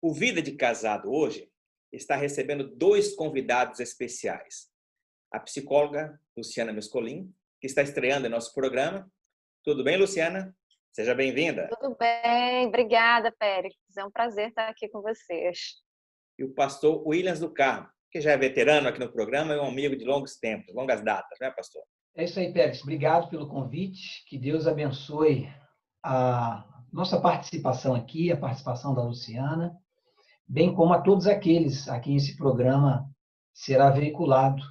O Vida de Casado hoje está recebendo dois convidados especiais. A psicóloga Luciana Mescolin, que está estreando em nosso programa. Tudo bem, Luciana? Seja bem-vinda. Tudo bem, obrigada, Pérez. É um prazer estar aqui com vocês. E o pastor Williams do Carmo, que já é veterano aqui no programa e um amigo de longos tempos, longas datas, né, pastor? É isso aí, Pérez. Obrigado pelo convite. Que Deus abençoe a nossa participação aqui, a participação da Luciana, bem como a todos aqueles a quem esse programa será veiculado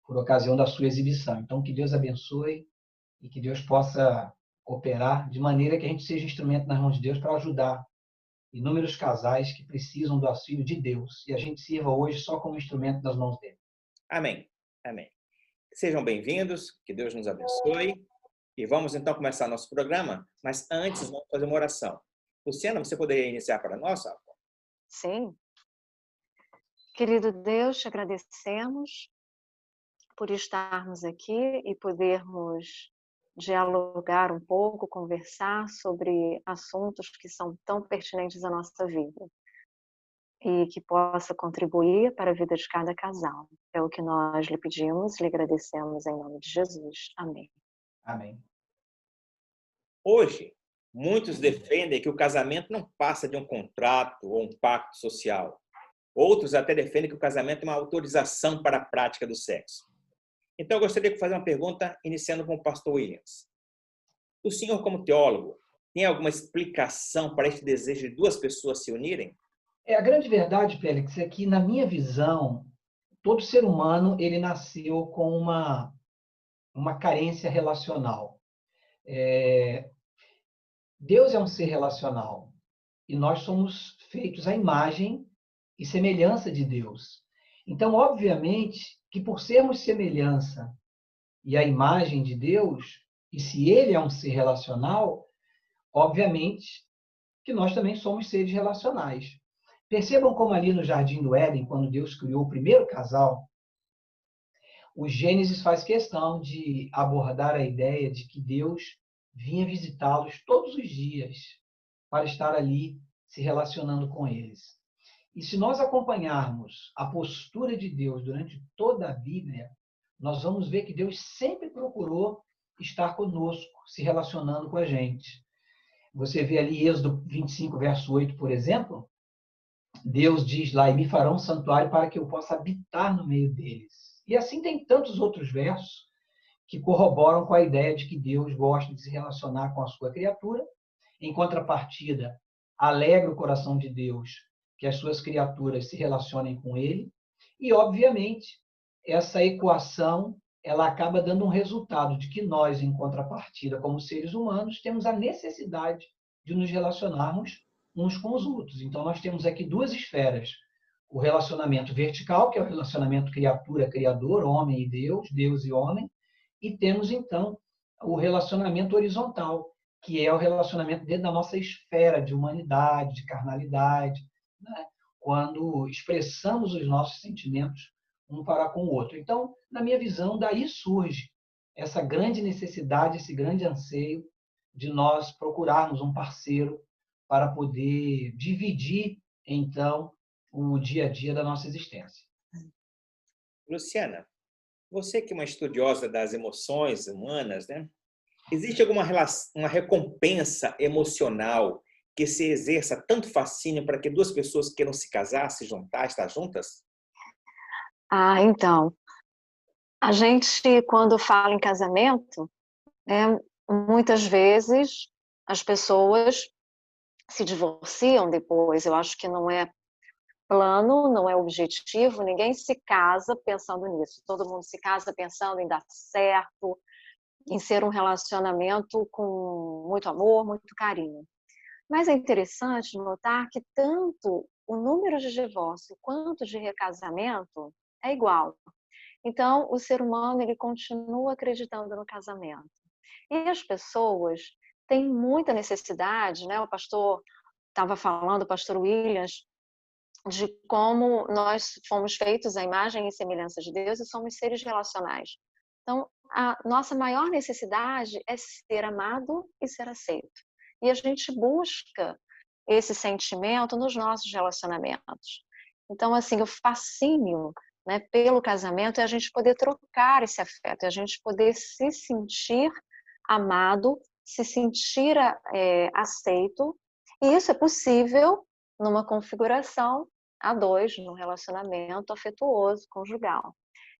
por ocasião da sua exibição. Então, que Deus abençoe e que Deus possa operar de maneira que a gente seja instrumento nas mãos de Deus para ajudar inúmeros casais que precisam do auxílio de Deus. E a gente sirva hoje só como instrumento nas mãos dele. Amém. Amém. Sejam bem-vindos, que Deus nos abençoe. E vamos então começar nosso programa, mas antes vamos fazer uma oração. Luciana, você poderia iniciar para nós? Sim. Querido Deus, te agradecemos por estarmos aqui e podermos dialogar um pouco, conversar sobre assuntos que são tão pertinentes à nossa vida e que possa contribuir para a vida de cada casal. É o que nós lhe pedimos e lhe agradecemos em nome de Jesus. Amém. Amém. Hoje, muitos defendem que o casamento não passa de um contrato ou um pacto social. Outros até defendem que o casamento é uma autorização para a prática do sexo. Então, eu gostaria de fazer uma pergunta, iniciando com o pastor Williams. O senhor, como teólogo, tem alguma explicação para este desejo de duas pessoas se unirem? A grande verdade, Félix, é que, na minha visão, todo ser humano ele nasceu com uma carência relacional. Deus é um ser relacional e nós somos feitos à imagem e semelhança de Deus. Então, obviamente, que por sermos semelhança e a imagem de Deus, e se Ele é um ser relacional, obviamente que nós também somos seres relacionais. Percebam como ali no Jardim do Éden, quando Deus criou o primeiro casal, o Gênesis faz questão de abordar a ideia de que Deus vinha visitá-los todos os dias para estar ali se relacionando com eles. E se nós acompanharmos a postura de Deus durante toda a Bíblia, nós vamos ver que Deus sempre procurou estar conosco, se relacionando com a gente. Você vê ali Êxodo 25, verso 8, por exemplo, Deus diz lá, e me farão um santuário para que eu possa habitar no meio deles. E assim tem tantos outros versos que corroboram com a ideia de que Deus gosta de se relacionar com a sua criatura. Em contrapartida, alegra o coração de Deus que as suas criaturas se relacionem com ele. E, obviamente, essa equação ela acaba dando um resultado de que nós, em contrapartida, como seres humanos, temos a necessidade de nos relacionarmos uns com os outros. Então, nós temos aqui duas esferas. O relacionamento vertical, que é o relacionamento criatura-criador, homem e Deus, Deus e homem, e temos, então, o relacionamento horizontal, que é o relacionamento dentro da nossa esfera de humanidade, de carnalidade, né? Quando expressamos os nossos sentimentos um para com o outro. Então, na minha visão, daí surge essa grande necessidade, esse grande anseio de nós procurarmos um parceiro para poder dividir, então, o dia a dia da nossa existência. Luciana, você que é uma estudiosa das emoções humanas, né? Existe alguma uma recompensa emocional que se exerça tanto fascínio para que duas pessoas queiram se casar, se juntar, estar juntas? Então, a gente, quando fala em casamento, muitas vezes as pessoas se divorciam depois. Eu acho que não é plano, não é objetivo, ninguém se casa pensando nisso. Todo mundo se casa pensando em dar certo, em ser um relacionamento com muito amor, muito carinho. Mas é interessante notar que tanto o número de divórcio quanto de recasamento é igual. Então, o ser humano ele continua acreditando no casamento. E as pessoas têm muita necessidade, né? O pastor estava falando, o pastor Williams, de como nós fomos feitos à imagem e semelhança de Deus e somos seres relacionais. Então, a nossa maior necessidade é ser amado e ser aceito. E a gente busca esse sentimento nos nossos relacionamentos. Então, assim, o fascínio, né, pelo casamento é a gente poder trocar esse afeto, é a gente poder se sentir amado, se sentir aceito, e isso é possível numa configuração a dois, num relacionamento afetuoso, conjugal.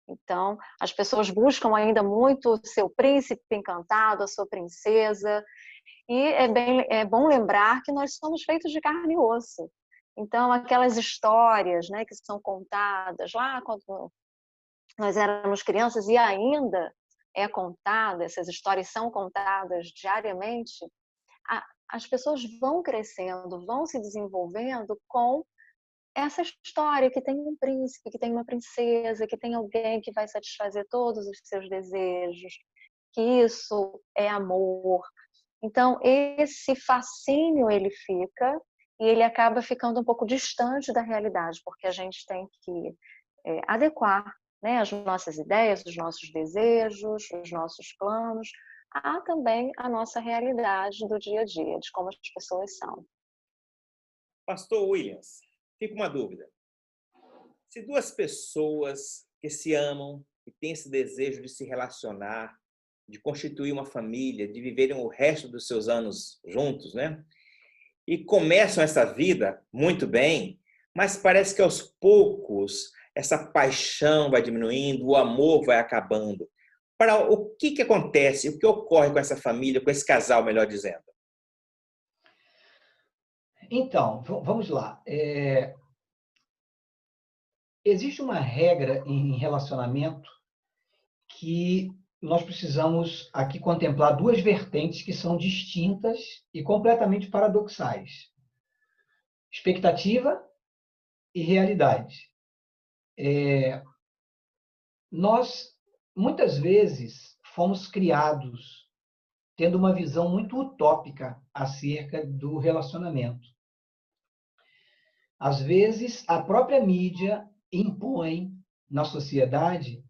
Então, as pessoas buscam ainda muito o seu príncipe encantado, a sua princesa, e é bom lembrar que nós somos feitos de carne e osso. Então, aquelas histórias, né, que são contadas lá quando nós éramos crianças e ainda é contada, essas histórias são contadas diariamente, as pessoas vão crescendo, vão se desenvolvendo com essa história que tem um príncipe, que tem uma princesa, que tem alguém que vai satisfazer todos os seus desejos, que isso é amor. Então, esse fascínio ele fica e ele acaba ficando um pouco distante da realidade, porque a gente tem que adequar, né, as nossas ideias, os nossos desejos, os nossos planos, a também a nossa realidade do dia a dia, de como as pessoas são. Pastor Williams, fica uma dúvida. Se duas pessoas que se amam e têm esse desejo de se relacionar, de constituir uma família, de viverem o resto dos seus anos juntos, né? E começam essa vida muito bem, mas parece que aos poucos essa paixão vai diminuindo, o amor vai acabando. Para o que acontece, o que ocorre com essa família, com esse casal, melhor dizendo? Então, vamos lá. Existe uma regra em relacionamento que nós precisamos aqui contemplar duas vertentes que são distintas e completamente paradoxais: expectativa e realidade. Nós, muitas vezes, fomos criados tendo uma visão muito utópica acerca do relacionamento. Às vezes, a própria mídia impõe na sociedade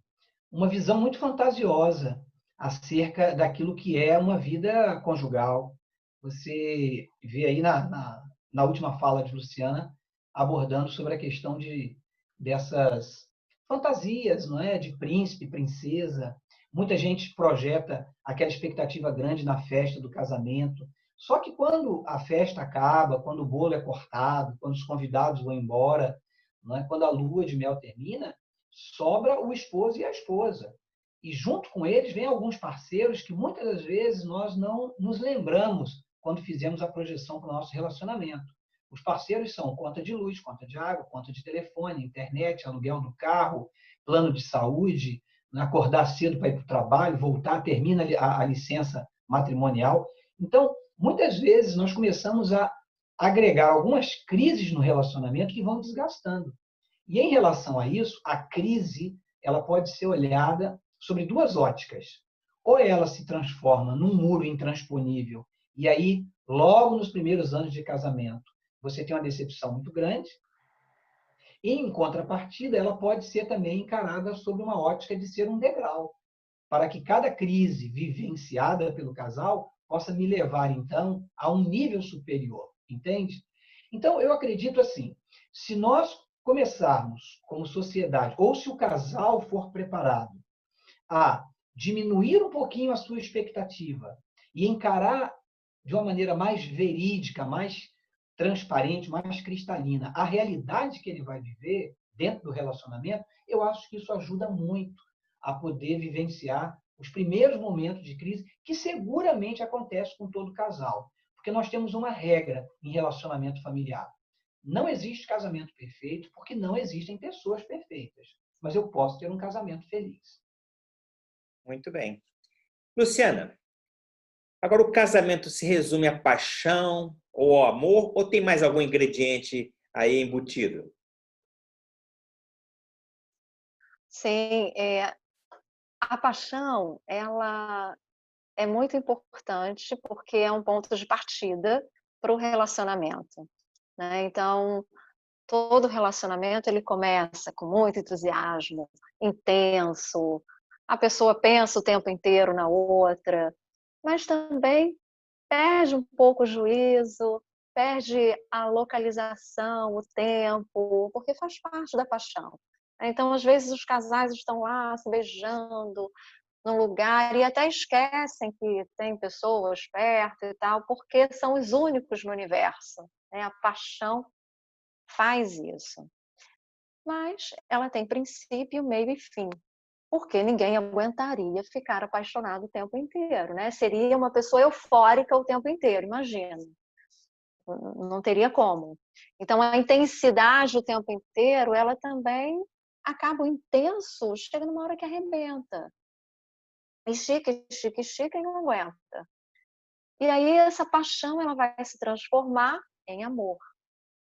uma visão muito fantasiosa acerca daquilo que é uma vida conjugal. Você vê aí na última fala de Luciana abordando sobre a questão dessas fantasias, não é? De príncipe, princesa. Muita gente projeta aquela expectativa grande na festa do casamento. Só que quando a festa acaba, quando o bolo é cortado, quando os convidados vão embora, não é? Quando a lua de mel termina, sobra o esposo e a esposa. E junto com eles vem alguns parceiros que muitas das vezes nós não nos lembramos quando fizemos a projeção para o nosso relacionamento. Os parceiros são conta de luz, conta de água, conta de telefone, internet, aluguel do carro, plano de saúde, acordar cedo para ir para o trabalho, voltar, termina a licença matrimonial. Então, muitas vezes nós começamos a agregar algumas crises no relacionamento que vão desgastando. E em relação a isso, a crise ela pode ser olhada sobre duas óticas. Ou ela se transforma num muro intransponível, e aí, logo nos primeiros anos de casamento, você tem uma decepção muito grande. E, em contrapartida, ela pode ser também encarada sob uma ótica de ser um degrau, para que cada crise vivenciada pelo casal possa me levar, então, a um nível superior, entende? Então, eu acredito assim, se nós começarmos como sociedade, ou se o casal for preparado a diminuir um pouquinho a sua expectativa e encarar de uma maneira mais verídica, mais transparente, mais cristalina, a realidade que ele vai viver dentro do relacionamento, eu acho que isso ajuda muito a poder vivenciar os primeiros momentos de crise, que seguramente acontece com todo casal. Porque nós temos uma regra em relacionamento familiar. Não existe casamento perfeito, porque não existem pessoas perfeitas. Mas eu posso ter um casamento feliz. Muito bem. Luciana, agora o casamento se resume à paixão ou ao amor, ou tem mais algum ingrediente aí embutido? Sim, a paixão, ela é muito importante porque é um ponto de partida para o relacionamento, né? Então, todo relacionamento ele começa com muito entusiasmo, intenso, a pessoa pensa o tempo inteiro na outra, mas também perde um pouco o juízo, perde a localização, o tempo, porque faz parte da paixão. Então, às vezes, os casais estão lá se beijando num lugar e até esquecem que tem pessoas perto e tal, porque são os únicos no universo. A paixão faz isso. Mas ela tem princípio, meio e fim. Porque ninguém aguentaria ficar apaixonado o tempo inteiro, né? Seria uma pessoa eufórica o tempo inteiro, imagina. Não teria como. Então, a intensidade o tempo inteiro, ela também acaba o intenso, chega numa hora que arrebenta. Estica, estica, estica e não aguenta. E aí, essa paixão, ela vai se transformar em amor.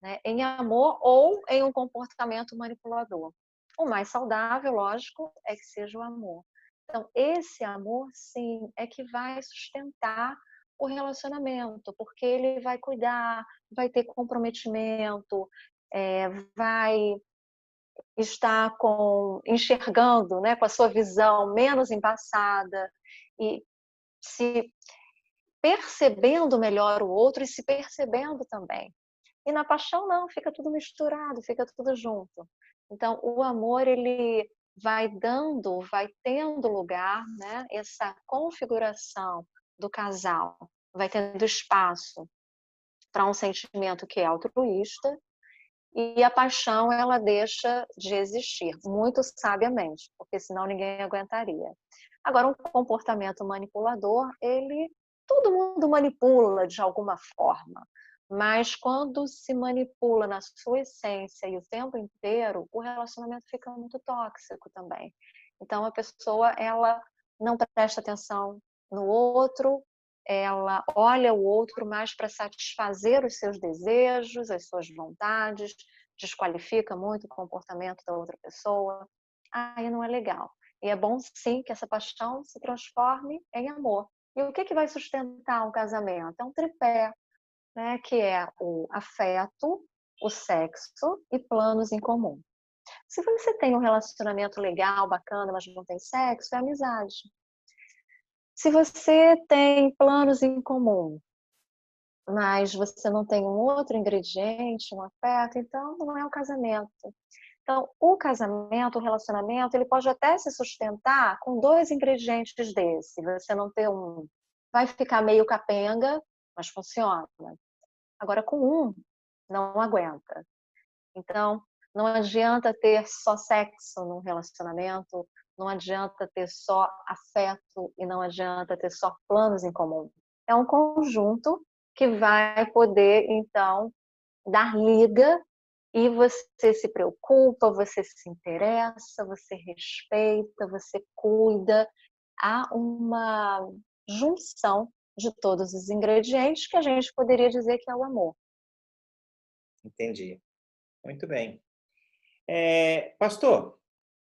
Né? Em amor ou em um comportamento manipulador. O mais saudável, lógico, é que seja o amor. Então, esse amor, sim, é que vai sustentar o relacionamento, porque ele vai cuidar, vai ter comprometimento, vai estar enxergando, né, com a sua visão menos embaçada e se percebendo melhor o outro e se percebendo também. E na paixão não, fica tudo misturado, fica tudo junto. Então, o amor, ele vai tendo lugar, né? Essa configuração do casal vai tendo espaço para um sentimento que é altruísta e a paixão, ela deixa de existir, muito sabiamente, porque senão ninguém aguentaria. Agora, um comportamento manipulador, todo mundo manipula de alguma forma. Mas quando se manipula na sua essência e o tempo inteiro, o relacionamento fica muito tóxico também. Então, a pessoa, ela não presta atenção no outro, ela olha o outro mais para satisfazer os seus desejos, as suas vontades, desqualifica muito o comportamento da outra pessoa. Aí não é legal. E é bom, sim, que essa paixão se transforme em amor. E o que vai sustentar um casamento? É um tripé, né, que é o afeto, o sexo e planos em comum. Se você tem um relacionamento legal, bacana, mas não tem sexo, é amizade. Se você tem planos em comum, mas você não tem um outro ingrediente, um afeto, então não é um casamento. Então, o casamento, o relacionamento, ele pode até se sustentar com 2 ingredientes desse. Você não ter vai ficar meio capenga, mas funciona. Agora, com não aguenta. Então, não adianta ter só sexo num relacionamento, não adianta ter só afeto e não adianta ter só planos em comum. É um conjunto que vai poder, então, dar liga e você se preocupa, você se interessa, você respeita, você cuida. Há uma junção de todos os ingredientes que a gente poderia dizer que é o amor. Entendi. Muito bem. Pastor,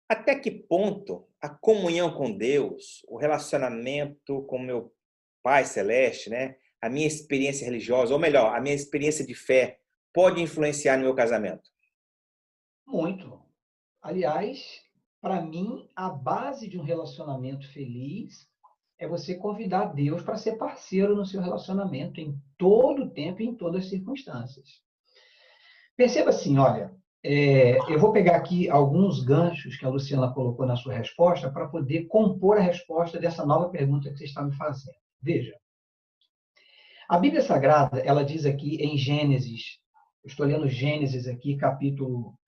até que ponto a comunhão com Deus, o relacionamento com meu Pai Celeste, né, a minha experiência religiosa, ou melhor, a minha experiência de fé, pode influenciar no meu casamento? Muito. Aliás, para mim, a base de um relacionamento feliz é você convidar Deus para ser parceiro no seu relacionamento em todo o tempo e em todas as circunstâncias. Perceba assim, olha, eu vou pegar aqui alguns ganchos que a Luciana colocou na sua resposta para poder compor a resposta dessa nova pergunta que você está me fazendo. Veja, a Bíblia Sagrada, ela diz aqui em Gênesis, eu estou lendo Gênesis aqui, capítulo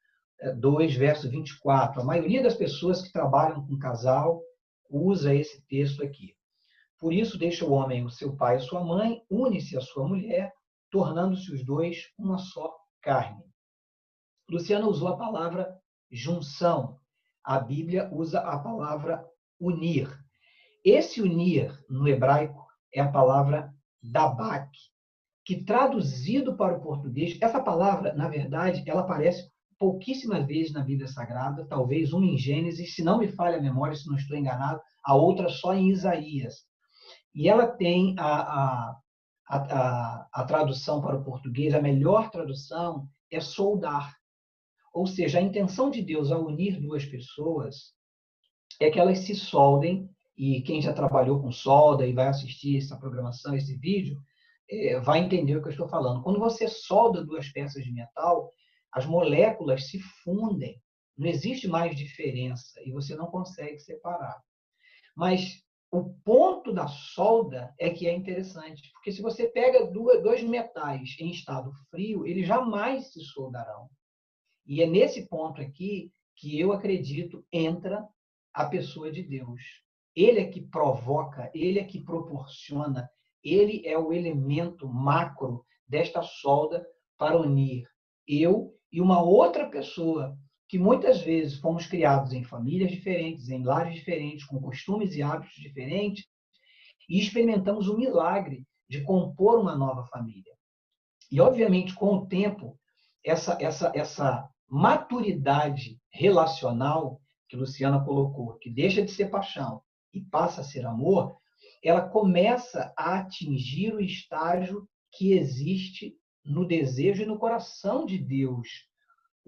2, verso 24. A maioria das pessoas que trabalham com casal usa esse texto aqui. Por isso, deixa o homem o seu pai e sua mãe, une-se à sua mulher, tornando-se os dois uma só carne. Luciana usou a palavra junção. A Bíblia usa a palavra unir. Esse unir, no hebraico, é a palavra dabak, que traduzido para o português, essa palavra, na verdade, ela aparece pouquíssimas vezes na Bíblia Sagrada, talvez uma em Gênesis, se não me falha a memória, se não estou enganado, a outra só em Isaías. E ela tem a tradução para o português, a melhor tradução é soldar. Ou seja, a intenção de Deus ao unir duas pessoas é que elas se soldem, e quem já trabalhou com solda e vai assistir essa programação, esse vídeo, vai entender o que eu estou falando. Quando você solda duas peças de metal, as moléculas se fundem. Não existe mais diferença e você não consegue separar. Mas o ponto da solda é que é interessante, porque se você pega dois metais em estado frio, eles jamais se soldarão. E é nesse ponto aqui que eu acredito entra a pessoa de Deus. Ele é que provoca, ele é que proporciona, ele é o elemento macro desta solda para unir eu e uma outra pessoa que muitas vezes fomos criados em famílias diferentes, em lares diferentes, com costumes e hábitos diferentes, e experimentamos o milagre de compor uma nova família. E, obviamente, com o tempo, essa maturidade relacional que Luciana colocou, que deixa de ser paixão e passa a ser amor, ela começa a atingir o estágio que existe no desejo e no coração de Deus,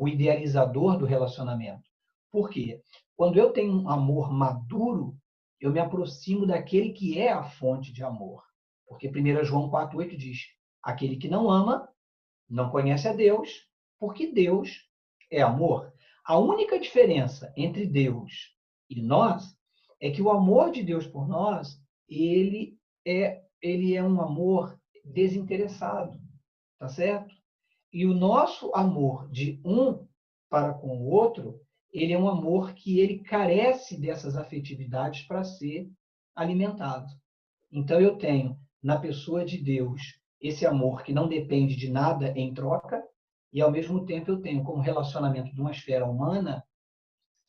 o idealizador do relacionamento. Por quê? Quando eu tenho um amor maduro, eu me aproximo daquele que é a fonte de amor. Porque 1 João 4,8 diz: aquele que não ama não conhece a Deus, porque Deus é amor. A única diferença entre Deus e nós é que o amor de Deus por nós, ele é um amor desinteressado, tá certo? E o nosso amor de um para com o outro, ele é um amor que ele carece dessas afetividades para ser alimentado. Então eu tenho na pessoa de Deus esse amor que não depende de nada em troca, e ao mesmo tempo eu tenho como relacionamento de uma esfera humana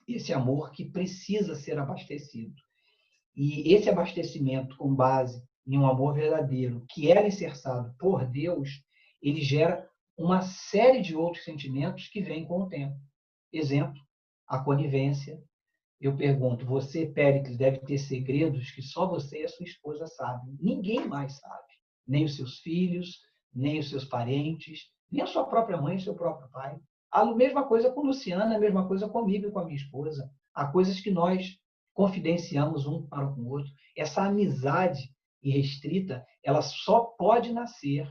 esse amor que precisa ser abastecido. E esse abastecimento com base em um amor verdadeiro, que é alicerçado por Deus, ele gera uma série de outros sentimentos que vêm com o tempo. Exemplo, a conivência. Eu pergunto, você, Péricles, deve ter segredos que só você e a sua esposa sabem. Ninguém mais sabe. Nem os seus filhos, nem os seus parentes, nem a sua própria mãe e seu próprio pai. A mesma coisa com Luciana, a mesma coisa comigo e com a minha esposa. Há coisas que nós confidenciamos um para com o outro. Essa amizade irrestrita, ela só pode nascer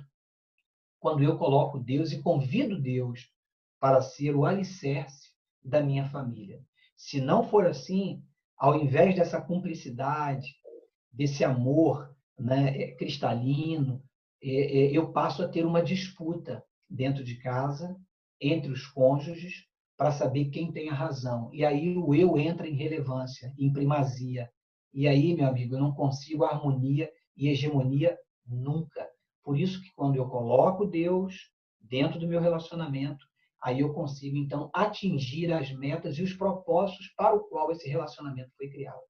quando eu coloco Deus e convido Deus para ser o alicerce da minha família. Se não for assim, ao invés dessa cumplicidade, desse amor, né, cristalino, eu passo a ter uma disputa dentro de casa, entre os cônjuges, para saber quem tem a razão. E aí o eu entra em relevância, em primazia. E aí, meu amigo, eu não consigo harmonia e hegemonia nunca. Por isso que quando eu coloco Deus dentro do meu relacionamento, aí eu consigo, então, atingir as metas e os propósitos para o qual esse relacionamento foi criado.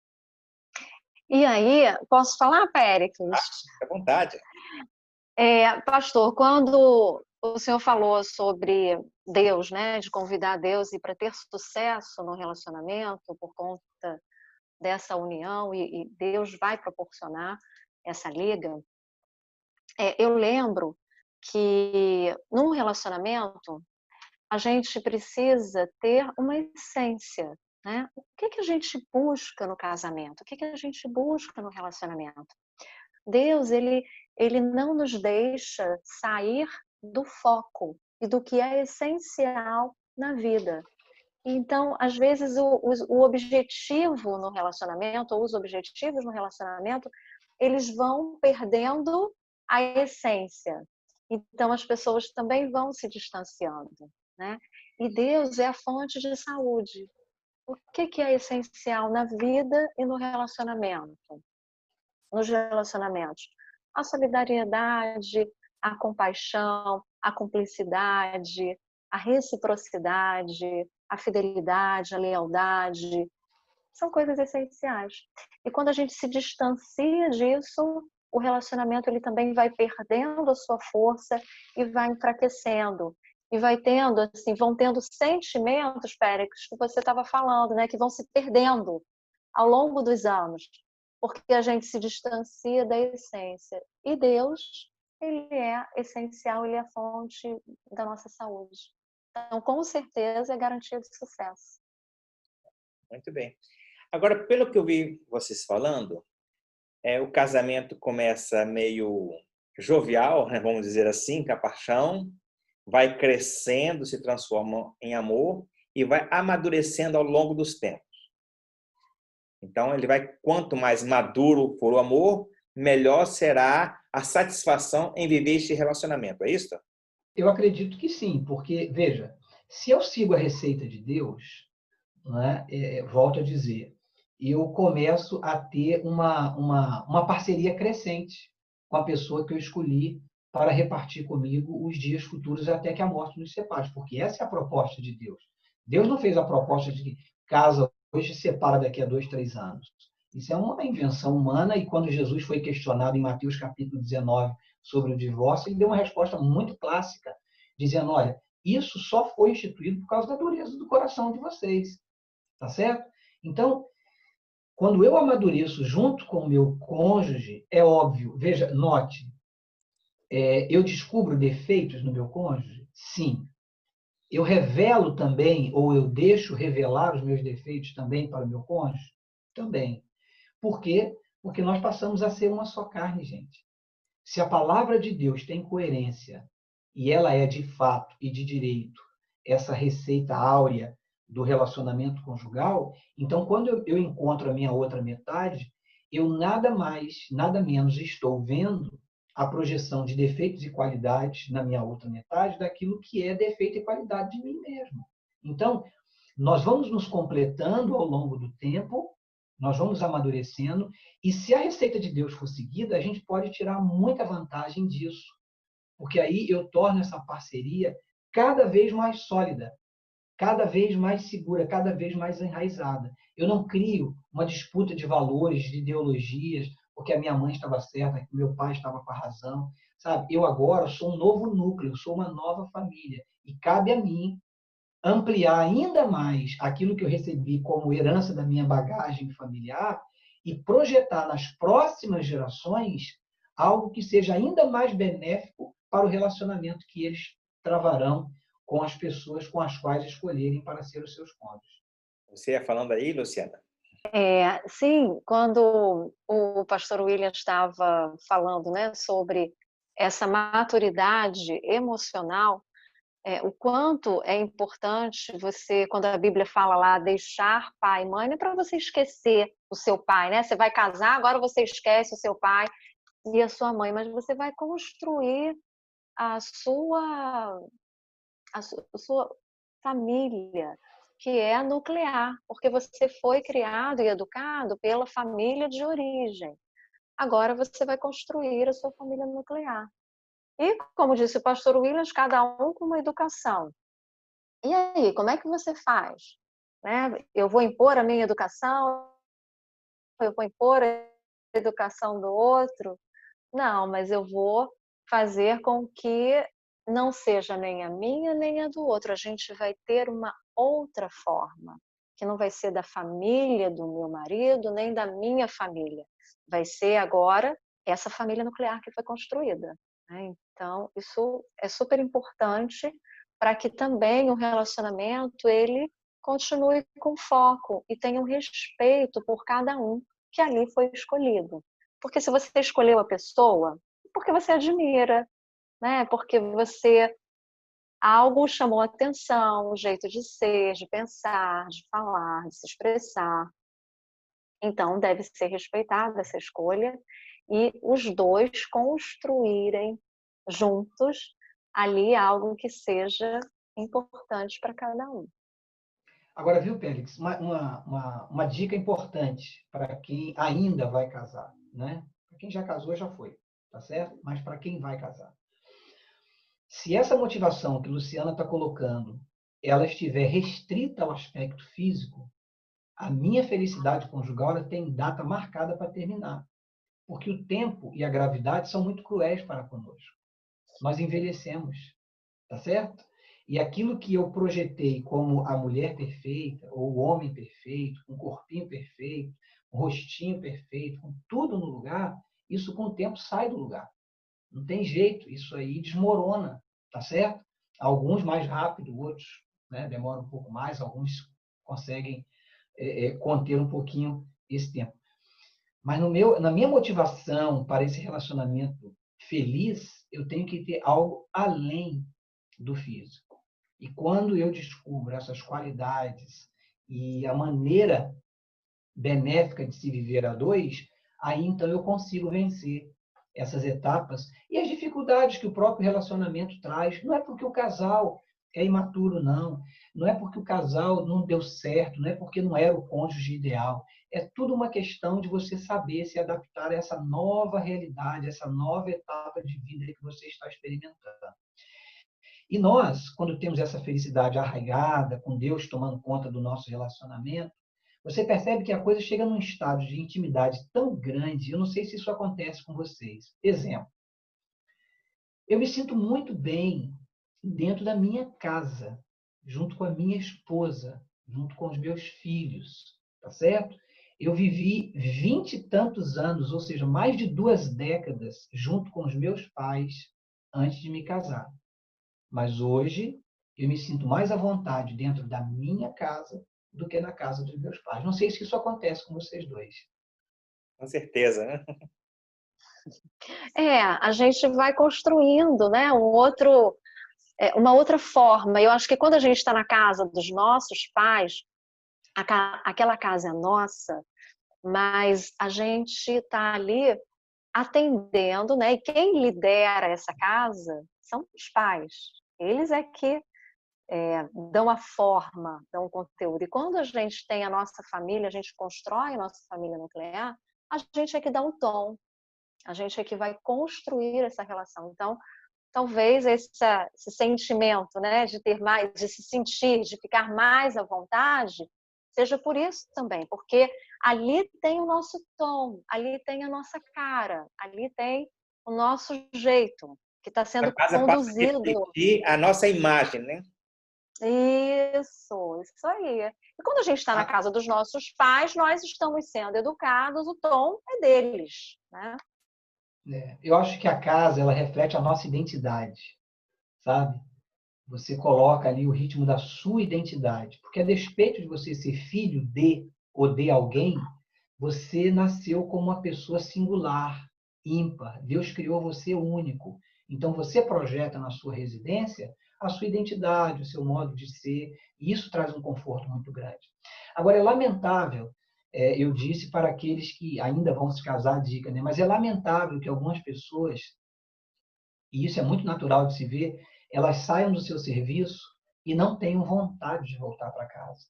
E aí, posso falar, Péricles? À vontade. Pastor, quando o senhor falou sobre Deus, né, de convidar Deus e para ter sucesso no relacionamento por conta dessa união e Deus vai proporcionar essa liga, eu lembro que num relacionamento a gente precisa ter uma essência, né? O que a gente busca no casamento? O que a gente busca no relacionamento? Deus, ele não nos deixa sair do foco e do que é essencial na vida. Então, às vezes, o objetivo no relacionamento, ou os objetivos no relacionamento, eles vão perdendo a essência. Então, as pessoas também vão se distanciando, né? E Deus é a fonte de saúde. O que é essencial na vida e no relacionamento? Nos relacionamentos? A solidariedade, a compaixão, a cumplicidade, a reciprocidade, a fidelidade, a lealdade, são coisas essenciais. E quando a gente se distancia disso, o relacionamento ele também vai perdendo a sua força e vai enfraquecendo. E vai tendo, assim, vão tendo sentimentos, Péricles, que você estava falando, né, que vão se perdendo ao longo dos anos, porque a gente se distancia da essência. E Deus, ele é essencial, ele é a fonte da nossa saúde. Então, com certeza, é garantia de sucesso. Muito bem. Agora, pelo que eu vi vocês falando, o casamento começa meio jovial, né, vamos dizer assim, capachão, vai crescendo, se transforma em amor e vai amadurecendo ao longo dos tempos. Então, ele vai, quanto mais maduro for o amor, melhor será a satisfação em viver este relacionamento. É isso? Eu acredito que sim, porque, veja, se eu sigo a receita de Deus, né, volto a dizer, eu começo a ter uma parceria crescente com a pessoa que eu escolhi para repartir comigo os dias futuros até que a morte nos separe, porque essa é a proposta de Deus. Deus não fez a proposta de que casa hoje se separa daqui a 2, 3 anos. Isso é uma invenção humana e quando Jesus foi questionado em Mateus capítulo 19 sobre o divórcio, ele deu uma resposta muito clássica, dizendo, olha, isso só foi instituído por causa da dureza do coração de vocês. Tá certo? Então, quando eu amadureço junto com o meu cônjuge, é óbvio, veja, note, eu descubro defeitos no meu cônjuge? Sim. Eu revelo também, ou eu deixo revelar os meus defeitos também para o meu cônjuge? Também. Por quê? Porque nós passamos a ser uma só carne, gente. Se a palavra de Deus tem coerência, e ela é de fato e de direito essa receita áurea do relacionamento conjugal, então quando eu encontro a minha outra metade, eu nada mais, nada menos estou vendo a projeção de defeitos e qualidades na minha outra metade daquilo que é defeito e qualidade de mim mesmo. Então, nós vamos nos completando ao longo do tempo, nós vamos amadurecendo, e se a receita de Deus for seguida, a gente pode tirar muita vantagem disso, porque aí eu torno essa parceria cada vez mais sólida, cada vez mais segura, cada vez mais enraizada. Eu não crio uma disputa de valores, de ideologias, porque a minha mãe estava certa, que o meu pai estava com a razão, sabe? Eu agora sou um novo núcleo, sou uma nova família, e cabe a mim ampliar ainda mais aquilo que eu recebi como herança da minha bagagem familiar e projetar nas próximas gerações algo que seja ainda mais benéfico para o relacionamento que eles travarão com as pessoas com as quais escolherem para ser os seus cônjuges. Você ia falando aí, Luciana? Sim, quando o pastor William estava falando, né, sobre essa maturidade emocional, o quanto é importante você, quando a Bíblia fala lá, deixar pai e mãe, não é para você esquecer o seu pai, né? Você vai casar, agora você esquece o seu pai e a sua mãe, mas você vai construir a sua, a sua família, que é a nuclear, porque você foi criado e educado pela família de origem. Agora você vai construir a sua família nuclear. E, como disse o pastor Williams, cada um com uma educação. E aí, como é que você faz? Né? Eu vou impor a minha educação? Eu vou impor a educação do outro? Não, mas eu vou fazer com que não seja nem a minha nem a do outro. A gente vai ter uma outra forma, que não vai ser da família do meu marido, nem da minha família. Vai ser agora essa família nuclear que foi construída. Né? Então, isso é super importante para que também o relacionamento ele continue com foco e tenha um respeito por cada um que ali foi escolhido. Porque se você escolheu a pessoa, porque você admira, né? Porque você algo chamou a atenção, o jeito de ser, de pensar, de falar, de se expressar. Então deve ser respeitada essa escolha e os dois construírem juntos ali algo que seja importante para cada um. Agora, viu, Félix, uma dica importante para quem ainda vai casar, né? Para quem já casou, já foi, tá certo? Mas para quem vai casar. Se essa motivação que Luciana está colocando, ela estiver restrita ao aspecto físico, a minha felicidade conjugal ela tem data marcada para terminar. Porque o tempo e a gravidade são muito cruéis para conosco. Nós envelhecemos, tá certo? E aquilo que eu projetei como a mulher perfeita, ou o homem perfeito, com um corpinho perfeito, um rostinho perfeito, com tudo no lugar, isso com o tempo sai do lugar. Não tem jeito, isso aí desmorona, tá certo? Alguns mais rápido, outros, né, demoram um pouco mais, alguns conseguem conter um pouquinho esse tempo. Mas na minha motivação para esse relacionamento feliz, eu tenho que ter algo além do físico. E quando eu descubro essas qualidades e a maneira benéfica de se viver a dois, aí então eu consigo vencer essas etapas e as dificuldades que o próprio relacionamento traz. Não é porque o casal é imaturo, não. Não é porque o casal não deu certo, não é porque não era o cônjuge ideal. É tudo uma questão de você saber se adaptar a essa nova realidade, essa nova etapa de vida que você está experimentando. E nós, quando temos essa felicidade arraigada, com Deus tomando conta do nosso relacionamento, você percebe que a coisa chega num estado de intimidade tão grande. Eu não sei se isso acontece com vocês. Exemplo, eu me sinto muito bem dentro da minha casa, junto com a minha esposa, junto com os meus filhos, tá certo? Eu vivi 20 e tantos anos, ou seja, mais de 2 décadas, junto com os meus pais antes de me casar. Mas hoje eu me sinto mais à vontade dentro da minha casa do que na casa dos meus pais. Não sei se isso acontece com vocês dois. Com certeza, né? A gente vai construindo, né, uma outra forma. Eu acho que quando a gente está na casa dos nossos pais, aquela casa é nossa, mas a gente está ali atendendo, né? E quem lidera essa casa são os pais. Eles é que dão a forma, dão o conteúdo. E quando a gente tem a nossa família, a gente constrói a nossa família nuclear, a gente é que dá o tom. A gente é que vai construir essa relação. Então, talvez esse sentimento, né, de ter mais, de se sentir, de ficar mais à vontade, seja por isso também, porque ali tem o nosso tom, ali tem a nossa cara, ali tem o nosso jeito, que está A sendo casa passa a conduzido. refletir a nossa imagem, né? Isso aí. E quando a gente está na casa dos nossos pais, nós estamos sendo educados, o tom é deles, né? Eu acho que a casa, ela reflete a nossa identidade, sabe? Você coloca ali o ritmo da sua identidade. Porque a despeito de você ser filho de ou de alguém, você nasceu como uma pessoa singular, ímpar. Deus criou você único. Então você projeta na sua residência a sua identidade, o seu modo de ser, e isso traz um conforto muito grande. Agora, é lamentável, eu disse para aqueles que ainda vão se casar, dica, né? Mas é lamentável que algumas pessoas, e isso é muito natural de se ver, elas saiam do seu serviço e não tenham vontade de voltar para casa.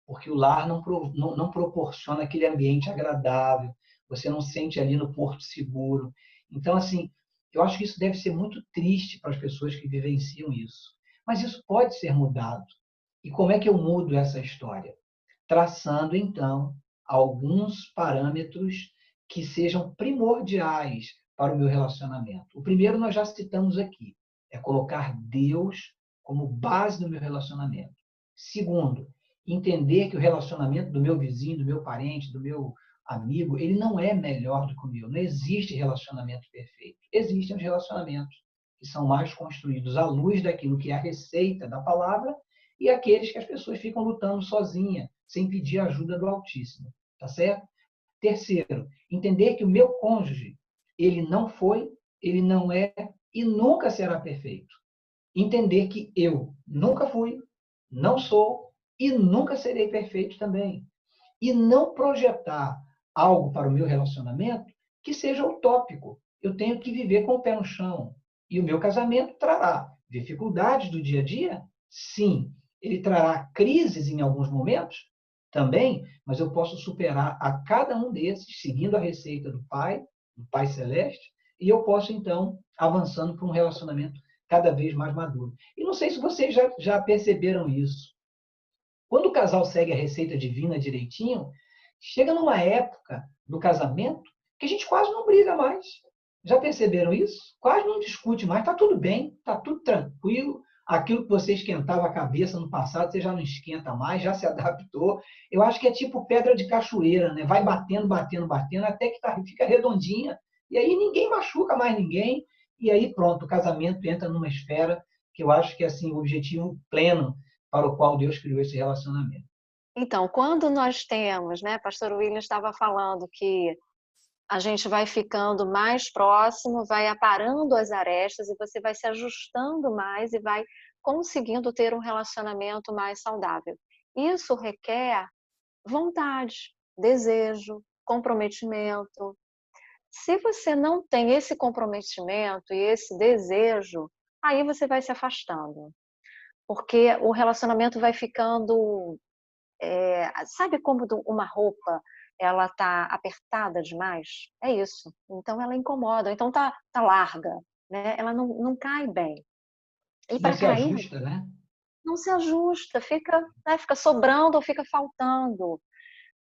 Porque o lar não proporciona aquele ambiente agradável, você não sente ali no porto seguro. Então, assim, eu acho que isso deve ser muito triste para as pessoas que vivenciam isso. Mas isso pode ser mudado. E como é que eu mudo essa história? Traçando, então, alguns parâmetros que sejam primordiais para o meu relacionamento. O primeiro nós já citamos aqui, é colocar Deus como base do meu relacionamento. Segundo, entender que o relacionamento do meu vizinho, do meu parente, do meu amigo, ele não é melhor do que o meu. Não existe relacionamento perfeito. Existem os relacionamentos que são mais construídos à luz daquilo que é a receita da palavra e aqueles que as pessoas ficam lutando sozinha, sem pedir ajuda do Altíssimo. Tá certo? Terceiro, entender que o meu cônjuge, ele não foi, ele não é e nunca será perfeito. Entender que eu nunca fui, não sou e nunca serei perfeito também. E não projetar algo para o meu relacionamento que seja utópico. Eu tenho que viver com o pé no chão. E o meu casamento trará dificuldades do dia a dia? Sim. Ele trará crises em alguns momentos? Também, mas eu posso superar a cada um desses, seguindo a receita do Pai Celeste, e eu posso, então, avançando para um relacionamento cada vez mais maduro. E não sei se vocês já perceberam isso. Quando o casal segue a receita divina direitinho, chega numa época do casamento que a gente quase não briga mais. Já perceberam isso? Quase não discute mais. Está tudo bem, está tudo tranquilo. Aquilo que você esquentava a cabeça no passado, você já não esquenta mais, já se adaptou. Eu acho que é tipo pedra de cachoeira, né? Vai batendo, batendo, batendo, até que fica redondinha. E aí ninguém machuca mais ninguém. E aí pronto, o casamento entra numa esfera que eu acho que é assim, o objetivo pleno para o qual Deus criou esse relacionamento. Então, quando nós temos, né, Pastor William estava falando que a gente vai ficando mais próximo, vai aparando as arestas e você vai se ajustando mais e vai conseguindo ter um relacionamento mais saudável. Isso requer vontade, desejo, comprometimento. Se você não tem esse comprometimento e esse desejo, aí você vai se afastando, porque o relacionamento vai ficando, sabe como uma roupa ela tá apertada demais? É isso. Então ela incomoda, então tá larga, né? Ela não cai bem. E Não para se cair, ajusta, né? não se ajusta, fica, né, fica sobrando ou fica faltando.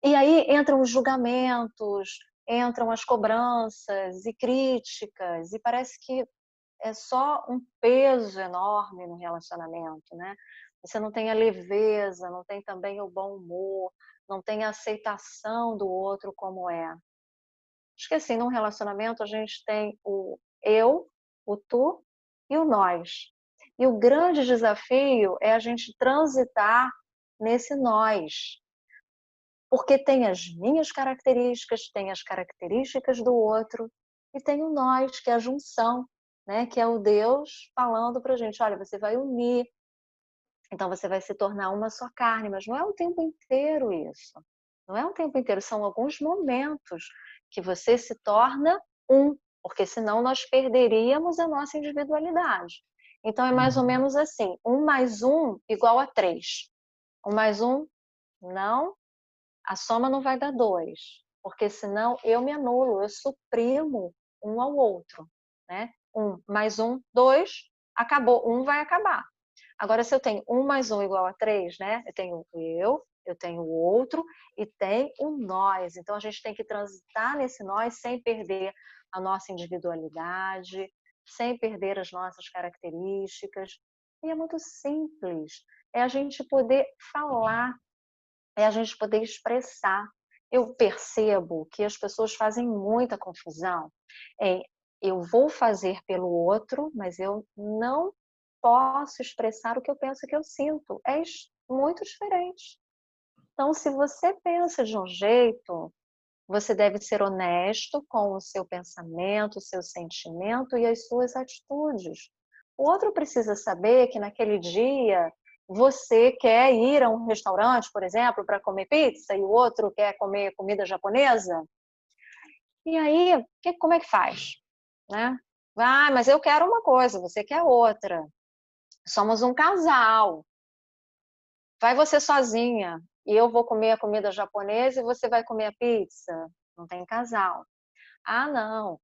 E aí entram os julgamentos, entram as cobranças e críticas, e parece que é só um peso enorme no relacionamento, né? Você não tem a leveza, não tem também o bom humor, não tem a aceitação do outro como é. Acho que assim, num relacionamento a gente tem o eu, o tu e o nós. E o grande desafio é a gente transitar nesse nós, porque tem as minhas características, tem as características do outro, e tem o nós, que é a junção, né? Que é o Deus falando pra gente, olha, você vai unir, então você vai se tornar uma só carne, mas não é o tempo inteiro isso. Não é o tempo inteiro, são alguns momentos que você se torna um, porque senão nós perderíamos a nossa individualidade. Então é mais ou menos assim, 1 mais 1 igual a 3. 1 mais 1, não, a soma não vai dar 2, porque senão eu me anulo, eu suprimo um ao outro, né? 1 mais 1, 2, acabou, 1 vai acabar. Agora, se eu tenho 1 mais 1 igual a 3, né? Eu tenho eu tenho o outro e tem o nós. Então, a gente tem que transitar nesse nós sem perder a nossa individualidade, sem perder as nossas características. E é muito simples. É a gente poder falar, é a gente poder expressar. Eu percebo que as pessoas fazem muita confusão em eu vou fazer pelo outro, mas eu não posso expressar o que eu penso e que eu sinto. É muito diferente. Então, se você pensa de um jeito, você deve ser honesto com o seu pensamento, o seu sentimento e as suas atitudes. O outro precisa saber que naquele dia você quer ir a um restaurante, por exemplo, para comer pizza e o outro quer comer comida japonesa. E aí, como é que faz? Né? Ah, mas eu quero uma coisa, você quer outra. Somos um casal. Vai você sozinha e eu vou comer a comida japonesa e você vai comer a pizza. Não tem casal. Ah, não,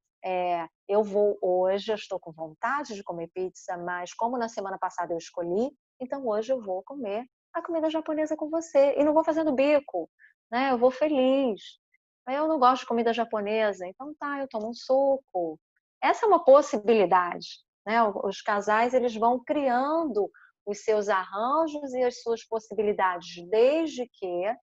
eu vou hoje, eu estou com vontade de comer pizza, mas como na semana passada eu escolhi, então hoje eu vou comer a comida japonesa com você. E não vou fazendo bico, né? Eu vou feliz. Eu não gosto de comida japonesa, então tá, eu tomo um suco. Essa é uma possibilidade, né? Os casais, eles vão criando os seus arranjos e as suas possibilidades, desde que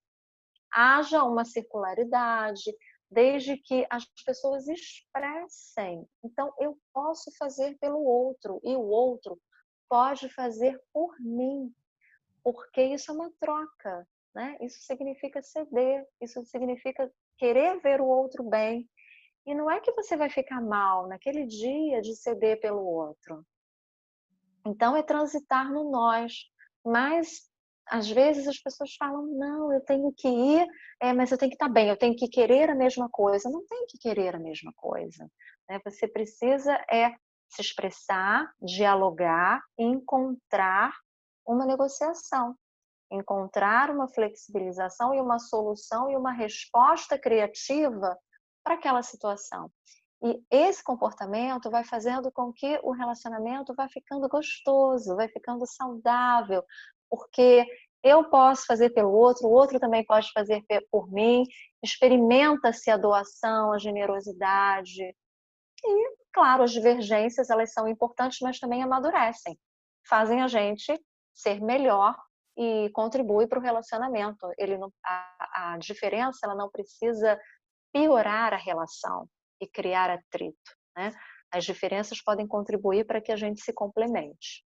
haja uma circularidade, desde que as pessoas expressem. Então, eu posso fazer pelo outro e o outro pode fazer por mim, porque isso é uma troca, né? Isso significa ceder, isso significa querer ver o outro bem. E não é que você vai ficar mal naquele dia de ceder pelo outro. Então, é transitar no nós. Mas, às vezes, as pessoas falam, não, eu tenho que ir, mas eu tenho que estar bem, eu tenho que querer a mesma coisa. Não tem que querer a mesma coisa, né? Você precisa se expressar, dialogar e encontrar uma negociação. Encontrar uma flexibilização e uma solução e uma resposta criativa para aquela situação. E esse comportamento vai fazendo com que o relacionamento vá ficando gostoso, vai ficando saudável, porque eu posso fazer pelo outro, o outro também pode fazer por mim, experimenta-se a doação, a generosidade. E, claro, as divergências, elas são importantes, mas também amadurecem, fazem a gente ser melhor e contribui para o relacionamento. Ele não, a diferença, ela não precisa piorar a relação e criar atrito, né? As diferenças podem contribuir para que a gente se complemente.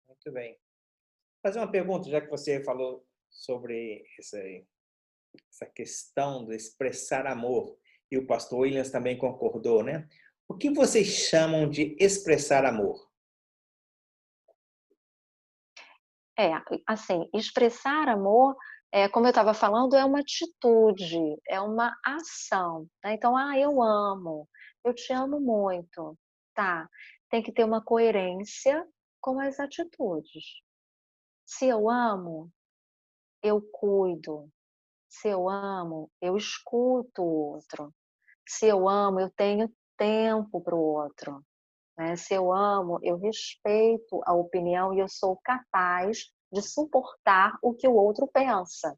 Muito bem. Vou fazer uma pergunta, já que você falou sobre essa questão de expressar amor. e o pastor Williams também concordou, né? O que vocês chamam de expressar amor? Assim, expressar amor, como eu estava falando, é uma atitude, é uma ação, né? Então, eu amo, eu te amo muito, tá? Tem que ter uma coerência com as atitudes. Se eu amo, eu cuido. Se eu amo, eu escuto o outro. Se eu amo, eu tenho tempo para o outro, né? Se eu amo, eu respeito a opinião e eu sou capaz de suportar o que o outro pensa.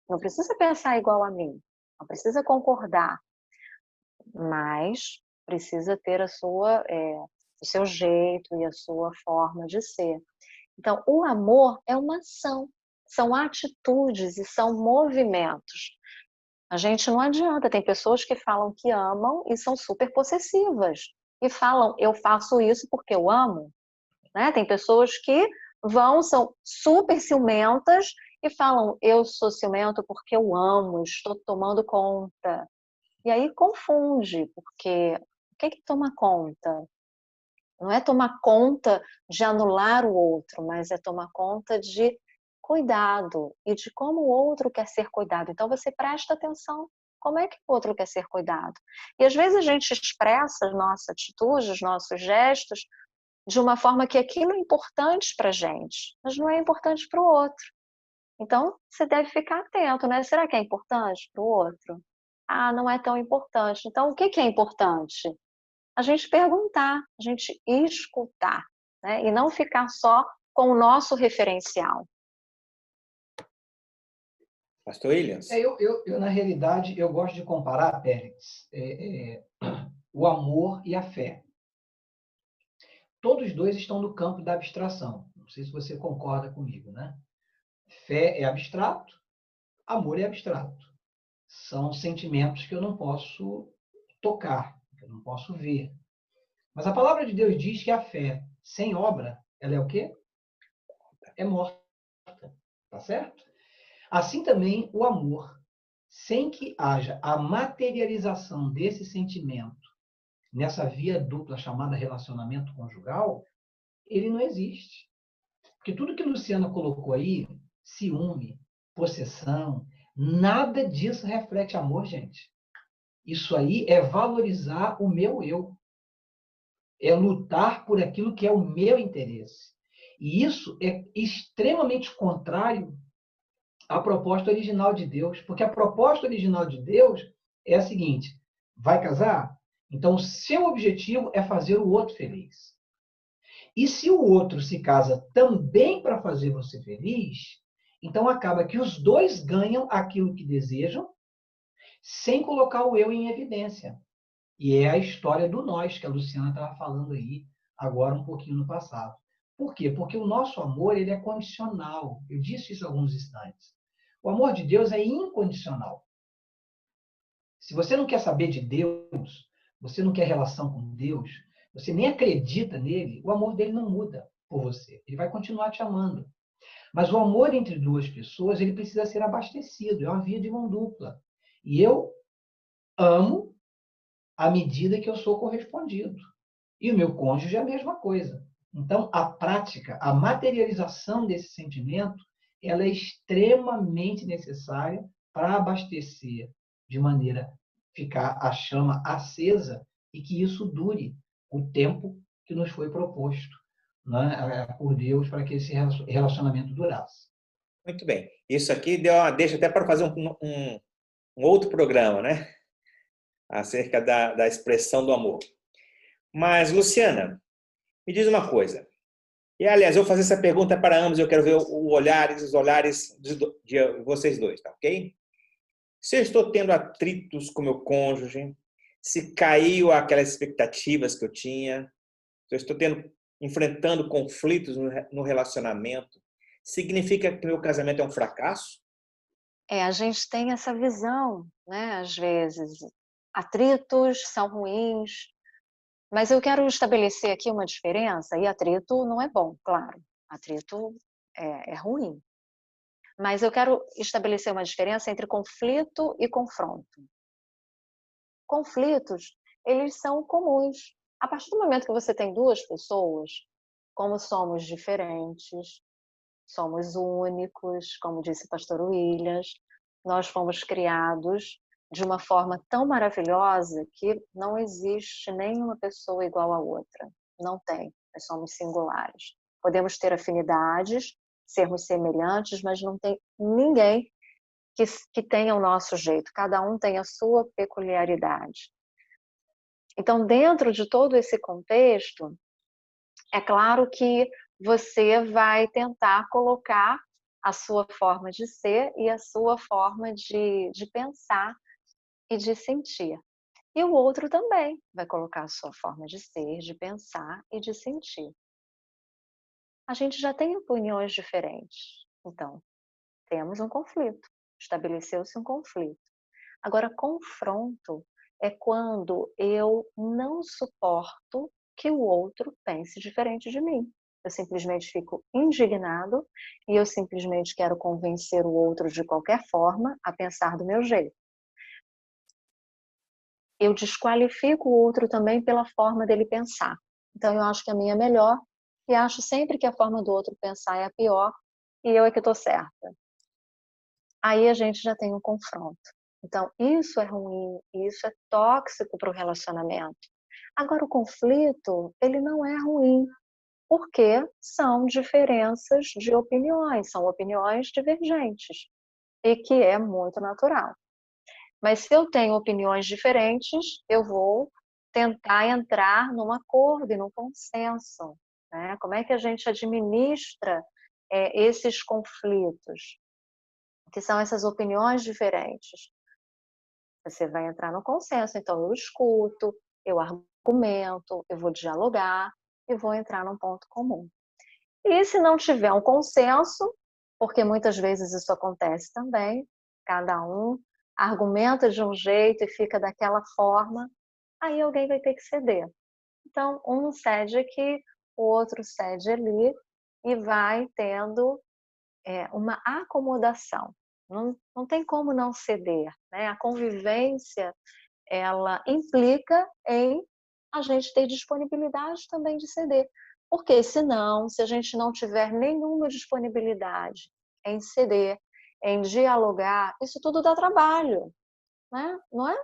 Não precisa pensar igual a mim, não precisa concordar, mas precisa ter o seu jeito e a sua forma de ser. Então, o amor é uma ação, são atitudes e são movimentos. A gente não adianta, tem pessoas que falam que amam e são super possessivas. E falam, eu faço isso porque eu amo. Né? Tem pessoas que são super ciumentas e falam, eu sou ciumento porque eu amo, estou tomando conta. E aí confunde, porque o que que toma conta? Não é tomar conta de anular o outro, mas é tomar conta de cuidado e de como o outro quer ser cuidado. Então você presta atenção como é que o outro quer ser cuidado. E às vezes a gente expressa as nossas atitudes, os nossos gestos, de uma forma que aquilo é importante para a gente, mas não é importante para o outro. Então você deve ficar atento, né? Será que é importante para o outro? Não é tão importante. Então o que que é importante? A gente perguntar, a gente escutar, né? E não ficar só com o nosso referencial. Pastor Williams? Na realidade, eu gosto de comparar, Pérez, o amor e a fé. Todos dois estão no campo da abstração. Não sei se você concorda comigo, né? Fé é abstrato, amor é abstrato. São sentimentos que eu não posso tocar, que eu não posso ver. Mas a palavra de Deus diz que a fé sem obra, ela é o quê? É morta. Tá certo? Assim também o amor, sem que haja a materialização desse sentimento nessa via dupla chamada relacionamento conjugal, ele não existe. Porque tudo que Luciana colocou aí, ciúme, possessão, nada disso reflete amor, gente. Isso aí é valorizar o meu eu. É lutar por aquilo que é o meu interesse. E isso é extremamente contrário à proposta original de Deus, porque a proposta original de Deus é a seguinte: vai casar? Então, o seu objetivo é fazer o outro feliz. E se o outro se casa também para fazer você feliz, então acaba que os dois ganham aquilo que desejam, sem colocar o eu em evidência. E é a história do nós, que a Luciana estava falando aí agora um pouquinho no passado. Por quê? Porque o nosso amor ele é condicional. Eu disse isso há alguns instantes. O amor de Deus é incondicional. Se você não quer saber de Deus, você não quer relação com Deus, você nem acredita nele, o amor dele não muda por você. Ele vai continuar te amando. Mas o amor entre duas pessoas, ele precisa ser abastecido. É uma via de mão dupla. E eu amo à medida que eu sou correspondido. E o meu cônjuge é a mesma coisa. Então, a prática, a materialização desse sentimento, ela é extremamente necessária para abastecer de maneira ficar a chama acesa e que isso dure o tempo que nos foi proposto, né, por Deus para que esse relacionamento durasse. Muito bem. Isso aqui deu uma deixa até para fazer um outro programa, né? Acerca da expressão do amor. Mas, Luciana, me diz uma coisa. E, aliás, eu vou fazer essa pergunta para ambos, eu quero ver os olhares de vocês dois, tá ok? Se eu estou tendo atritos com meu cônjuge, se caiu aquelas expectativas que eu tinha, se eu estou enfrentando conflitos no relacionamento, significa que meu casamento é um fracasso? A gente tem essa visão, né? Às vezes, atritos são ruins, mas eu quero estabelecer aqui uma diferença, e atrito não é bom, claro. Atrito é ruim. Mas eu quero estabelecer uma diferença entre conflito e confronto. conflitos, eles são comuns. A partir do momento que você tem duas pessoas, como somos diferentes, somos únicos, como disse o pastor Williams, nós fomos criados de uma forma tão maravilhosa que não existe nenhuma pessoa igual à outra. Não tem, nós somos singulares. Podemos ter afinidades, sermos semelhantes, mas não tem ninguém que tenha o nosso jeito. Cada um tem a sua peculiaridade. Então, dentro de todo esse contexto, é claro que você vai tentar colocar a sua forma de ser e a sua forma de pensar e de sentir. E o outro também vai colocar a sua forma de ser, de pensar e de sentir. A gente já tem opiniões diferentes, então temos um conflito, estabeleceu-se um conflito. Agora, confronto é quando eu não suporto que o outro pense diferente de mim. Eu simplesmente fico indignado e eu simplesmente quero convencer o outro de qualquer forma a pensar do meu jeito. Eu desqualifico o outro também pela forma dele pensar. Então, eu acho que a minha é melhor e acho sempre que a forma do outro pensar é a pior e eu é que estou certa. Aí a gente já tem um confronto. Então, isso é ruim, isso é tóxico para o relacionamento. Agora, o conflito, ele não é ruim, porque são diferenças de opiniões, são opiniões divergentes, e que é muito natural. Mas se eu tenho opiniões diferentes, eu vou tentar entrar num acordo e num consenso, né? Como é que a gente administra esses conflitos, que são essas opiniões diferentes? Você vai entrar no consenso, então eu escuto, eu argumento, eu vou dialogar e vou entrar num ponto comum. E se não tiver um consenso, porque muitas vezes isso acontece também, cada um argumenta de um jeito e fica daquela forma, aí alguém vai ter que ceder. Então, um cede aqui, o outro cede ali e vai tendo uma acomodação. Não tem como não ceder, né? A convivência, ela implica em a gente ter disponibilidade também de ceder. Porque senão, se a gente não tiver nenhuma disponibilidade em ceder, em dialogar, isso tudo dá trabalho, né? Não é?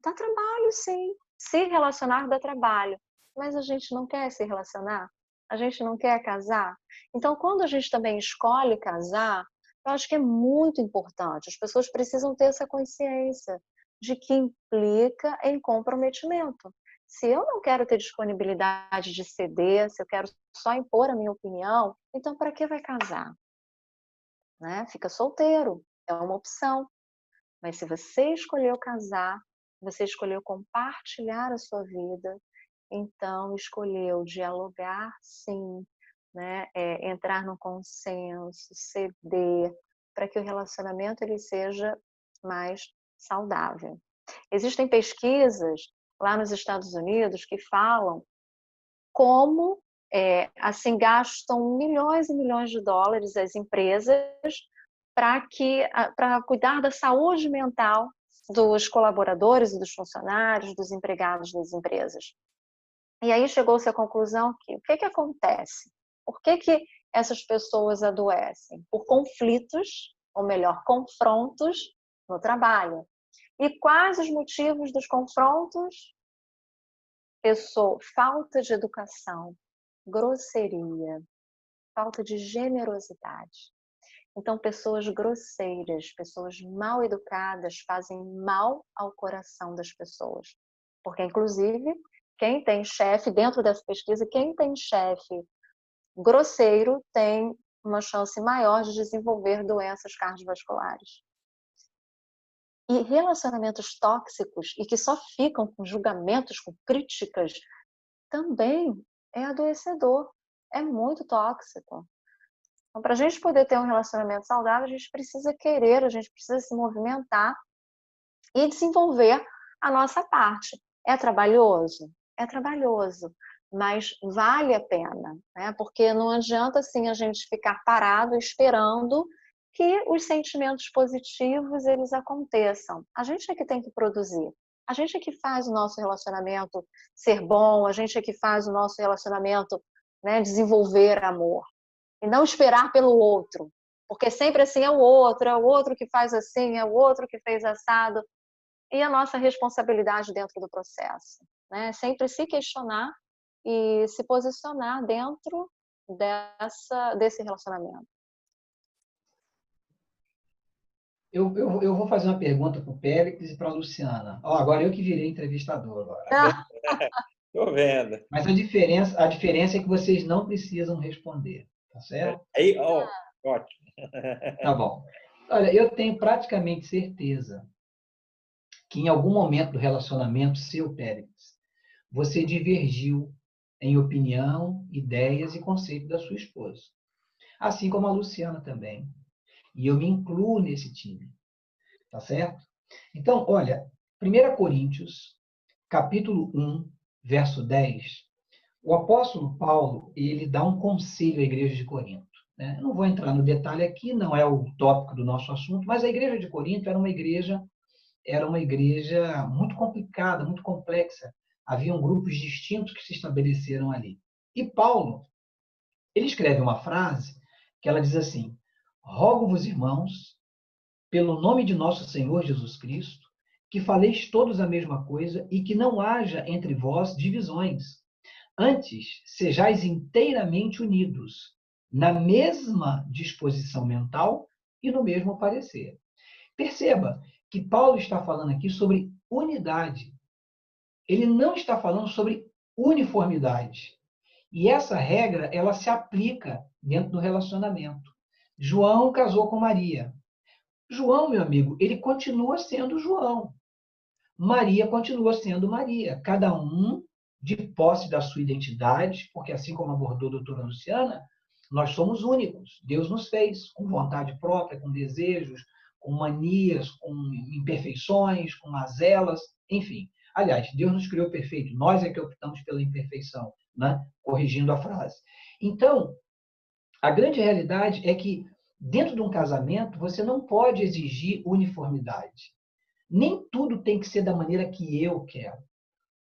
Dá trabalho, sim. Se relacionar dá trabalho. Mas a gente não quer se relacionar? A gente não quer casar? Então, quando a gente também escolhe casar, eu acho que é muito importante. As pessoas precisam ter essa consciência de que implica em comprometimento. Se eu não quero ter disponibilidade de ceder, se eu quero só impor a minha opinião, então para que vai casar? Né? Fica solteiro, é uma opção. Mas se você escolheu casar, você escolheu compartilhar a sua vida, então escolheu dialogar, sim, né? Entrar no consenso, ceder, para que o relacionamento ele seja mais saudável. Existem pesquisas lá nos Estados Unidos que falam como assim gastam milhões e milhões de dólares as empresas para cuidar da saúde mental dos colaboradores e dos funcionários, dos empregados das empresas. E aí chegou-se à conclusão que o que acontece? Por que essas pessoas adoecem? Por conflitos, ou melhor, confrontos no trabalho. E quais os motivos dos confrontos? Falta de educação, grosseria, falta de generosidade. Então, pessoas grosseiras, pessoas mal educadas fazem mal ao coração das pessoas. Porque, inclusive, quem tem chefe, dentro dessa pesquisa, quem tem chefe grosseiro tem uma chance maior de desenvolver doenças cardiovasculares. E relacionamentos tóxicos e que só ficam com julgamentos, com críticas, também é adoecedor, é muito tóxico. Então, para a gente poder ter um relacionamento saudável, a gente precisa querer, a gente precisa se movimentar e desenvolver a nossa parte. É trabalhoso? É trabalhoso, mas vale a pena, né? Porque não adianta assim a gente ficar parado esperando que os sentimentos positivos eles aconteçam. A gente é que tem que produzir. A gente é que faz o nosso relacionamento ser bom, a gente é que faz o nosso relacionamento, né, desenvolver amor. E não esperar pelo outro. Porque sempre assim é o outro que faz assim, é o outro que fez assado. E a nossa responsabilidade dentro do processo, né? Sempre se questionar e se posicionar dentro desse relacionamento. Eu vou fazer uma pergunta para o Péricles e para a Luciana. Ó, agora eu que virei entrevistador agora. Estou vendo. Mas a diferença é que vocês não precisam responder, tá certo? Aí, ó, ótimo. Tá bom. Olha, eu tenho praticamente certeza que em algum momento do relacionamento seu, Péricles, você divergiu em opinião, ideias e conceito da sua esposa. Assim como a Luciana também. E eu me incluo nesse time, tá certo? Então, olha, 1 Coríntios, capítulo 1, verso 10, o apóstolo Paulo, ele dá um conselho à igreja de Corinto. Né? Eu não vou entrar no detalhe aqui, não é o tópico do nosso assunto, mas a igreja de Corinto era uma igreja muito complicada, muito complexa. Haviam grupos distintos que se estabeleceram ali. E Paulo, ele escreve uma frase que ela diz assim: rogo-vos, irmãos, pelo nome de nosso Senhor Jesus Cristo, que faleis todos a mesma coisa e que não haja entre vós divisões. Antes, sejais inteiramente unidos, na mesma disposição mental e no mesmo parecer. Perceba que Paulo está falando aqui sobre unidade. Ele não está falando sobre uniformidade. E essa regra, ela se aplica dentro do relacionamento. João casou com Maria. João, meu amigo, ele continua sendo João. Maria continua sendo Maria. Cada um de posse da sua identidade, porque assim como abordou a doutora Luciana, nós somos únicos. Deus nos fez com vontade própria, com desejos, com manias, com imperfeições, com mazelas, enfim. Aliás, Deus nos criou perfeito, nós é que optamos pela imperfeição, né? Corrigindo a frase. Então, a grande realidade é que dentro de um casamento você não pode exigir uniformidade. Nem tudo tem que ser da maneira que eu quero,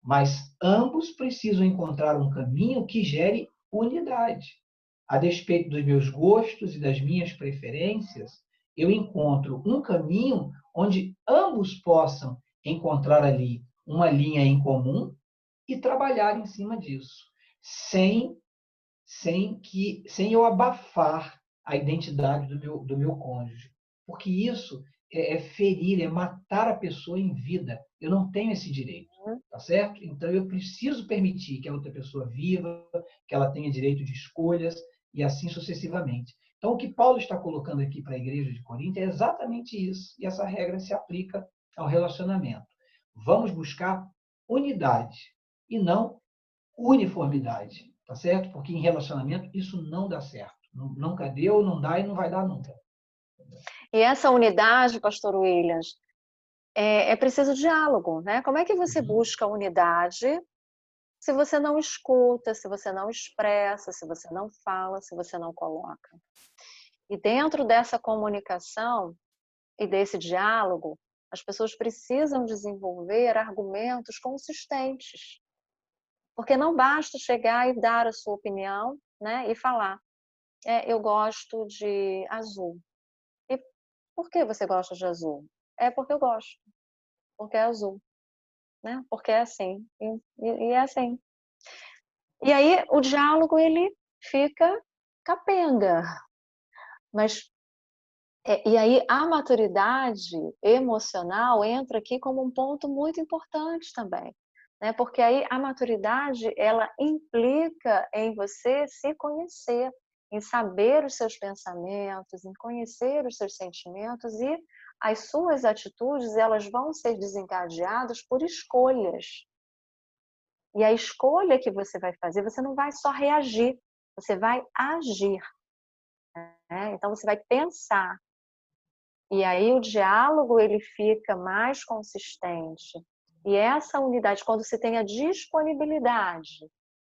mas ambos precisam encontrar um caminho que gere unidade. A despeito dos meus gostos e das minhas preferências, eu encontro um caminho onde ambos possam encontrar ali uma linha em comum e trabalhar em cima disso, sem eu abafar a identidade do meu cônjuge. Porque isso é ferir, é matar a pessoa em vida. Eu não tenho esse direito, tá certo? Então eu preciso permitir que a outra pessoa viva, que ela tenha direito de escolhas e assim sucessivamente. Então o que Paulo está colocando aqui para a igreja de Corinto é exatamente isso. E essa regra se aplica ao relacionamento. Vamos buscar unidade e não uniformidade, tá certo? Porque em relacionamento isso não dá certo. Nunca deu, não dá e não vai dar nunca. E essa unidade, pastor Williams, é preciso diálogo, né? Como é que você busca unidade se você não escuta, se você não expressa, se você não fala, se você não coloca? E dentro dessa comunicação e desse diálogo, as pessoas precisam desenvolver argumentos consistentes. Porque não basta chegar e dar a sua opinião, né, e falar, eu gosto de azul. E por que você gosta de azul? É porque eu gosto, porque é azul, né? Porque é assim, e é assim. E aí o diálogo, ele fica capenga. Mas, e aí a maturidade emocional entra aqui como um ponto muito importante também. Né? Porque aí a maturidade, ela implica em você se conhecer, em saber os seus pensamentos, em conhecer os seus sentimentos, e as suas atitudes, elas vão ser desencadeadas por escolhas. E a escolha que você vai fazer, você não vai só reagir, você vai agir. Né? Então você vai pensar. E aí o diálogo, ele fica mais consistente. E essa unidade, quando você tem a disponibilidade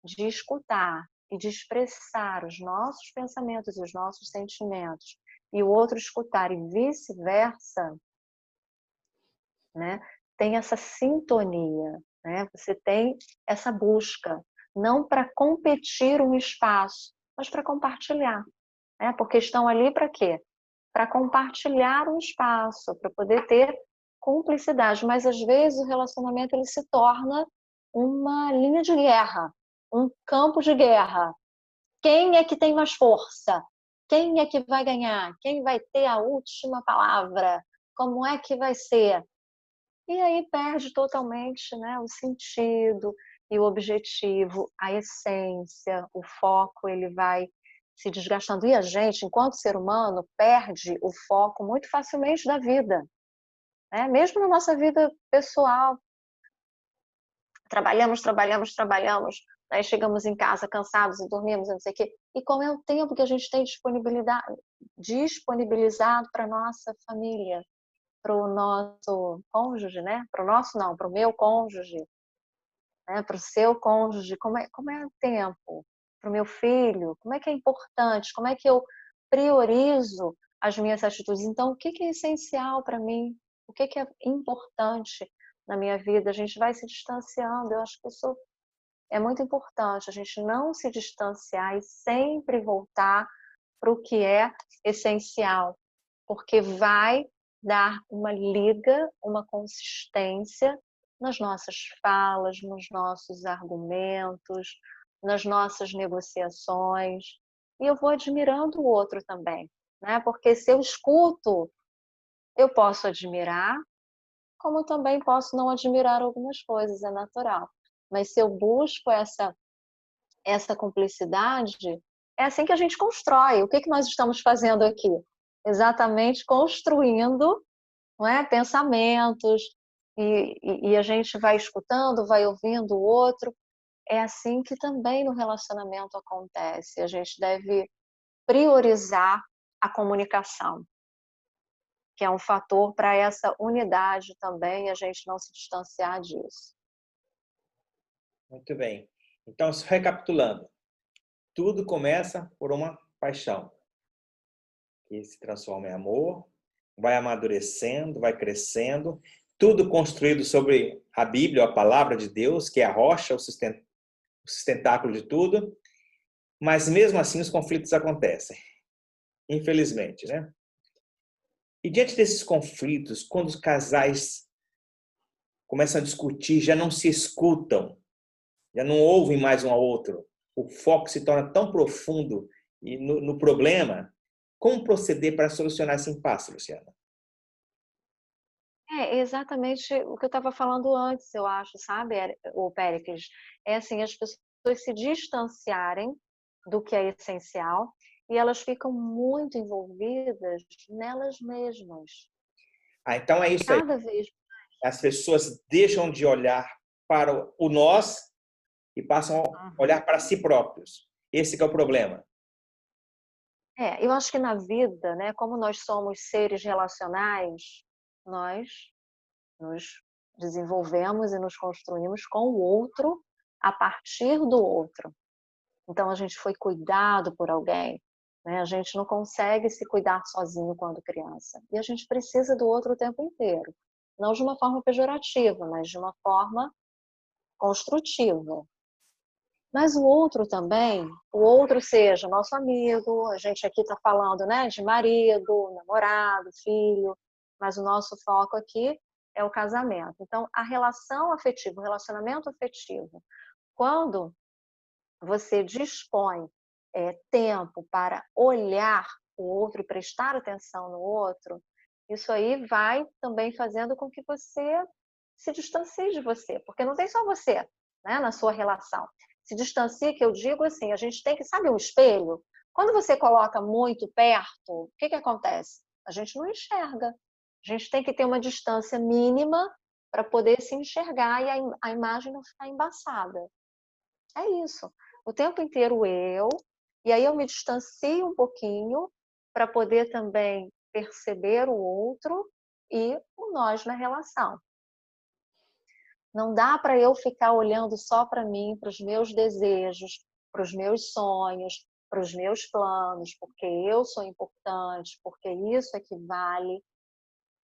de escutar e de expressar os nossos pensamentos e os nossos sentimentos, e o outro escutar e vice-versa, né? tem essa sintonia, né? Você tem essa busca, não para competir um espaço, mas para compartilhar, né? Porque estão ali para quê? Para compartilhar um espaço, para poder ter cumplicidade. Mas às vezes o relacionamento ele se torna uma linha de guerra, um campo de guerra. Quem é que tem mais força? Quem é que vai ganhar? Quem vai ter a última palavra? Como é que vai ser? E aí perde totalmente, né, o sentido e o objetivo, a essência, o foco, ele vai se desgastando. E a gente, enquanto ser humano, perde o foco muito facilmente da vida, né? Mesmo na nossa vida pessoal. Trabalhamos, trabalhamos, trabalhamos, aí chegamos em casa cansados e dormimos, não sei o quê. E qual é o tempo que a gente tem disponibilizado para a nossa família? Para o nosso cônjuge, né? Para o nosso não, para o meu cônjuge, né? Para o seu cônjuge, como é o tempo? Para o meu filho, como é que é importante? Como é que eu priorizo as minhas atitudes? Então, o que é essencial para mim? O que é importante na minha vida? A gente vai se distanciando. Eu acho que isso é muito importante. A gente não se distanciar e sempre voltar para o que é essencial, porque vai dar uma liga, uma consistência nas nossas falas, nos nossos argumentos, nas nossas negociações. E eu vou admirando o outro também, né? Porque se eu escuto, eu posso admirar, como também posso não admirar algumas coisas, é natural. Mas se eu busco essa cumplicidade, é assim que a gente constrói. O que nós estamos fazendo aqui? Exatamente construindo, não é? Pensamentos, e a gente vai escutando, vai ouvindo o outro. É assim que também no relacionamento acontece. A gente deve priorizar a comunicação, que é um fator para essa unidade também, a gente não se distanciar disso. Muito bem. Então, recapitulando, tudo começa por uma paixão, que se transforma em amor, vai amadurecendo, vai crescendo, tudo construído sobre a Bíblia, a palavra de Deus, que é a rocha, o sustentáculo de tudo, mas mesmo assim os conflitos acontecem, infelizmente, né? E diante desses conflitos, quando os casais começam a discutir, já não se escutam, já não ouvem mais um ao outro, o foco se torna tão profundo e no problema, como proceder para solucionar esse impasse, Luciana? É exatamente o que eu estava falando antes, eu acho, sabe, o Péricles? É assim, as pessoas se distanciarem do que é essencial e elas ficam muito envolvidas nelas mesmas. Então é isso aí. Cada vez. As pessoas deixam de olhar para o nós e passam a olhar para si próprios. Esse que é o problema. Eu acho que na vida, né, como nós somos seres relacionais, nós nos desenvolvemos e nos construímos com o outro a partir do outro. Então a gente foi cuidado por alguém, né? A gente não consegue se cuidar sozinho quando criança. E a gente precisa do outro o tempo inteiro. Não de uma forma pejorativa, mas de uma forma construtiva. Mas o outro também, o outro seja nosso amigo, a gente aqui está falando, né, de marido, namorado, filho, mas o nosso foco aqui é o casamento. Então, a relação afetiva, o relacionamento afetivo, quando você dispõe tempo para olhar o outro e prestar atenção no outro, isso aí vai também fazendo com que você se distancie de você, porque não tem só você, né, na sua relação. Se distancia, que eu digo assim, a gente tem que, sabe, um espelho? Quando você coloca muito perto, o que acontece? A gente não enxerga. A gente tem que ter uma distância mínima para poder se enxergar e a imagem não ficar embaçada. É isso. O tempo inteiro e aí eu me distancio um pouquinho para poder também perceber o outro e o nós na relação. Não dá para eu ficar olhando só para mim, para os meus desejos, para os meus sonhos, para os meus planos, porque eu sou importante, porque isso é que vale.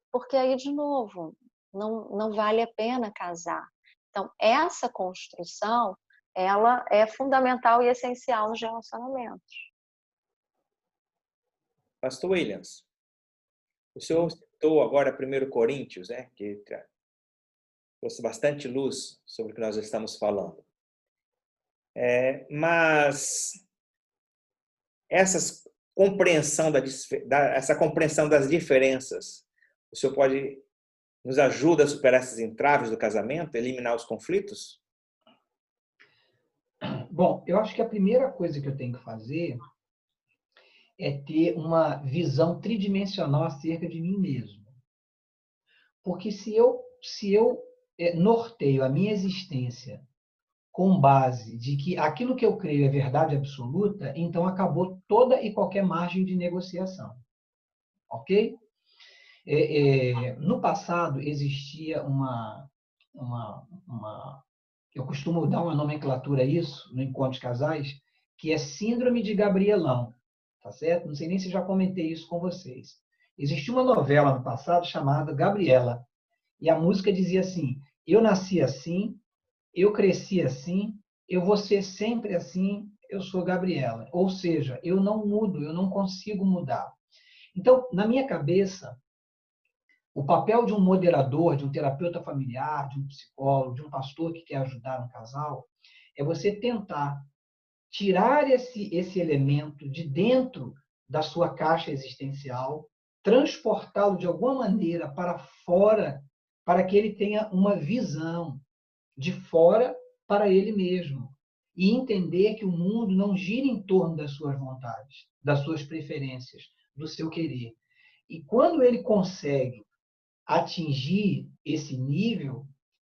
Porque aí, de novo, não vale a pena casar. Então, essa construção, ela é fundamental e essencial nos relacionamentos. Pastor Williams, o senhor citou agora 1 Coríntios, né, que trouxe bastante luz sobre o que nós estamos falando. Mas essa compreensão das diferenças, o senhor nos ajuda a superar esses entraves do casamento, eliminar os conflitos? Bom, eu acho que a primeira coisa que eu tenho que fazer é ter uma visão tridimensional acerca de mim mesmo. Porque se eu norteio a minha existência com base de que aquilo que eu creio é verdade absoluta, então acabou toda e qualquer margem de negociação. Ok? No passado existia eu costumo dar uma nomenclatura a isso, no encontro de casais, que é síndrome de Gabrielão, tá certo? Não sei nem se já comentei isso com vocês. Existia uma novela no passado chamada Gabriela, e a música dizia assim: eu nasci assim, eu cresci assim, eu vou ser sempre assim, eu sou Gabriela. Ou seja, eu não mudo, eu não consigo mudar. Então, na minha cabeça, o papel de um moderador, de um terapeuta familiar, de um psicólogo, de um pastor que quer ajudar um casal, é você tentar tirar esse elemento de dentro da sua caixa existencial, transportá-lo de alguma maneira para fora, para que ele tenha uma visão de fora para ele mesmo. E entender que o mundo não gira em torno das suas vontades, das suas preferências, do seu querer. E quando ele consegue atingir esse nível,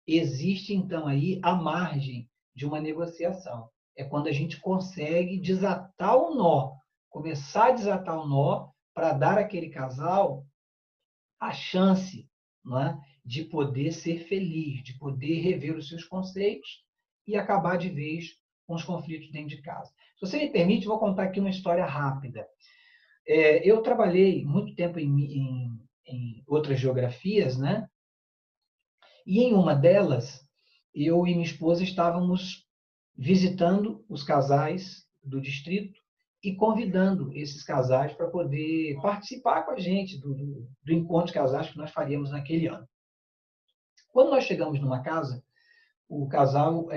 existe então aí a margem de uma negociação. É quando a gente consegue desatar o nó, começar a desatar o nó para dar àquele casal a chance, não é, de poder ser feliz, de poder rever os seus conceitos e acabar de vez com os conflitos dentro de casa. Se você me permite, vou contar aqui uma história rápida. Eu trabalhei muito tempo em outras geografias, né? E em uma delas, eu e minha esposa estávamos visitando os casais do distrito e convidando esses casais para poder participar com a gente do encontro de casais que nós faríamos naquele ano. Quando nós chegamos numa casa, o casal,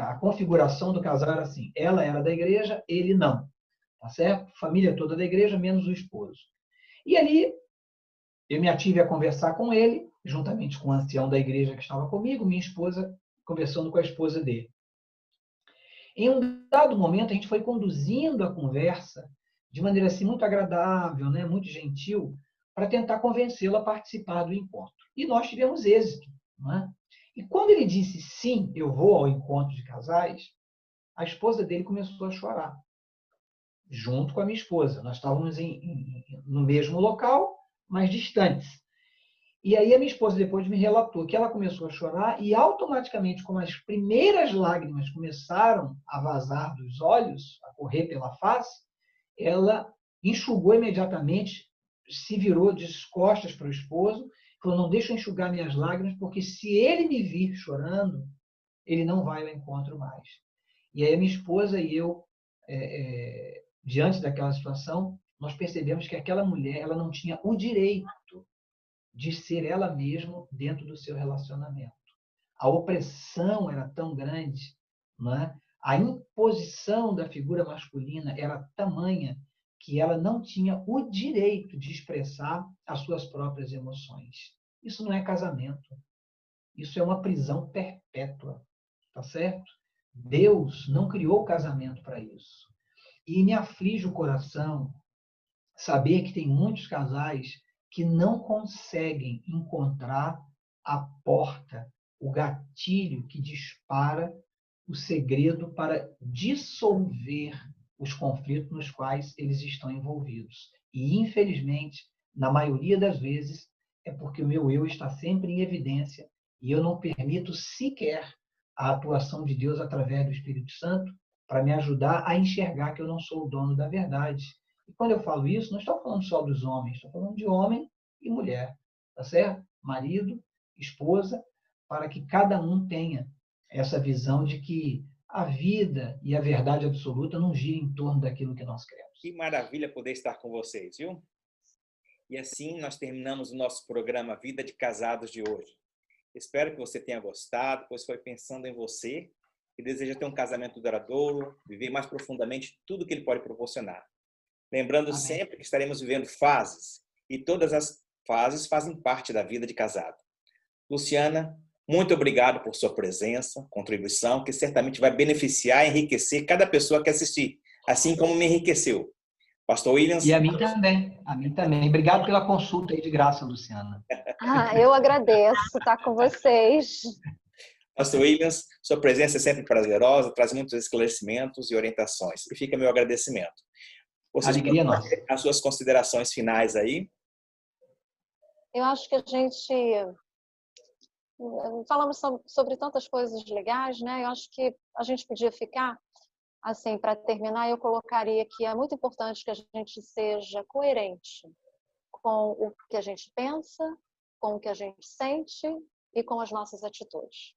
a configuração do casal era assim: ela era da igreja, ele não, tá certo? Família toda da igreja, menos o esposo. E ali eu me ative a conversar com ele, juntamente com o ancião da igreja que estava comigo, minha esposa conversando com a esposa dele. Em um dado momento, a gente foi conduzindo a conversa de maneira assim muito agradável, né, muito gentil, para tentar convencê-lo a participar do encontro. E nós tivemos êxito. Não é? E quando ele disse sim, eu vou ao encontro de casais, a esposa dele começou a chorar, junto com a minha esposa. Nós estávamos no mesmo local, mas distantes. E aí a minha esposa depois me relatou que ela começou a chorar e automaticamente, como as primeiras lágrimas começaram a vazar dos olhos, a correr pela face, ela enxugou imediatamente, se virou de costas para o esposo, falou: não deixa eu enxugar minhas lágrimas, porque se ele me vir chorando, ele não vai ao encontro mais. E aí a minha esposa e eu, diante daquela situação, nós percebemos que aquela mulher, ela não tinha o direito de ser ela mesma dentro do seu relacionamento. A opressão era tão grande, não é? A imposição da figura masculina era tamanha que ela não tinha o direito de expressar as suas próprias emoções. Isso não é casamento. Isso é uma prisão perpétua, tá certo? Deus não criou o casamento para isso. E me aflige o coração saber que tem muitos casais que não conseguem encontrar a porta, o gatilho que dispara o segredo para dissolver os conflitos nos quais eles estão envolvidos. E, infelizmente, na maioria das vezes, é porque o meu eu está sempre em evidência e eu não permito sequer a atuação de Deus através do Espírito Santo para me ajudar a enxergar que eu não sou o dono da verdade. E quando eu falo isso, não estou falando só dos homens, estou falando de homem e mulher, tá certo? Marido esposa, para que cada um tenha essa visão de que a vida e a verdade absoluta não giram em torno daquilo que nós queremos. Que maravilha poder estar com vocês, viu? E assim nós terminamos o nosso programa Vida de Casados de hoje. Espero que você tenha gostado, pois foi pensando em você e deseja ter um casamento duradouro, viver mais profundamente tudo que ele pode proporcionar. Lembrando Amém. sempre que estaremos vivendo fases e todas as fases fazem parte da vida de casado. Luciana, muito obrigado por sua presença, contribuição, que certamente vai beneficiar e enriquecer cada pessoa que assistir, assim como me enriqueceu. Pastor Williams. E a mim também, a mim também. Obrigado pela consulta aí de graça, Luciana. Eu agradeço estar com vocês. Pastor Williams, sua presença é sempre prazerosa, traz muitos esclarecimentos e orientações. E fica meu agradecimento. Vocês Alegria nossa. As suas considerações finais aí? Eu acho que a gente falamos sobre tantas coisas legais, né? Eu acho que a gente podia ficar, assim, para terminar, eu colocaria que é muito importante que a gente seja coerente com o que a gente pensa, com o que a gente sente e com as nossas atitudes.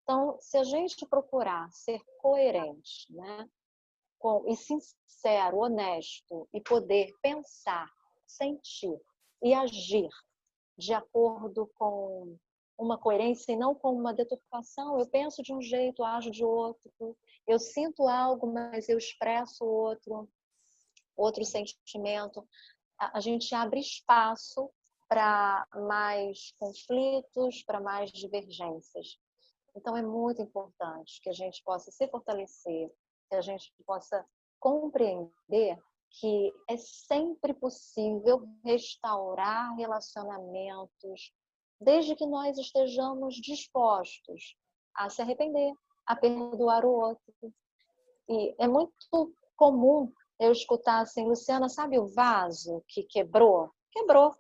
Então, se a gente procurar ser coerente, né, e sincero, honesto, e poder pensar, sentir e agir de acordo com uma coerência e não com uma deturpação, eu penso de um jeito, ajo de outro, eu sinto algo, mas eu expresso outro sentimento. A gente abre espaço para mais conflitos, para mais divergências. Então, é muito importante que a gente possa se fortalecer, que a gente possa compreender que é sempre possível restaurar relacionamentos, desde que nós estejamos dispostos a se arrepender, a perdoar o outro. E é muito comum eu escutar assim, Luciana, sabe o vaso que quebrou? Quebrou.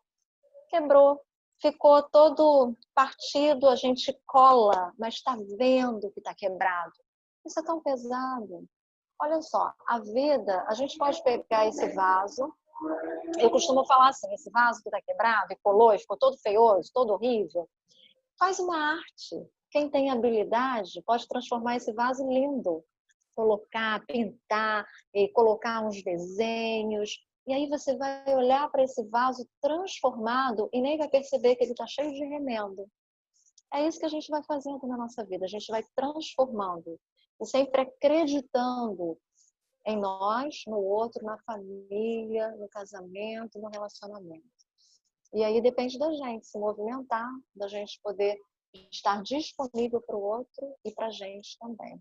Ficou todo partido, a gente cola, mas está vendo que está quebrado. Isso é tão pesado. Olha só, a vida, a gente pode pegar esse vaso, eu costumo falar assim, esse vaso que está quebrado e colou e ficou todo feioso, todo horrível, faz uma arte. Quem tem habilidade pode transformar esse vaso lindo. Colocar, pintar, e colocar uns desenhos. E aí você vai olhar para esse vaso transformado e nem vai perceber que ele está cheio de remendo. É isso que a gente vai fazendo na nossa vida. A gente vai transformando. E sempre acreditando em nós, no outro, na família, no casamento, no relacionamento. E aí depende da gente se movimentar, da gente poder estar disponível para o outro e para a gente também.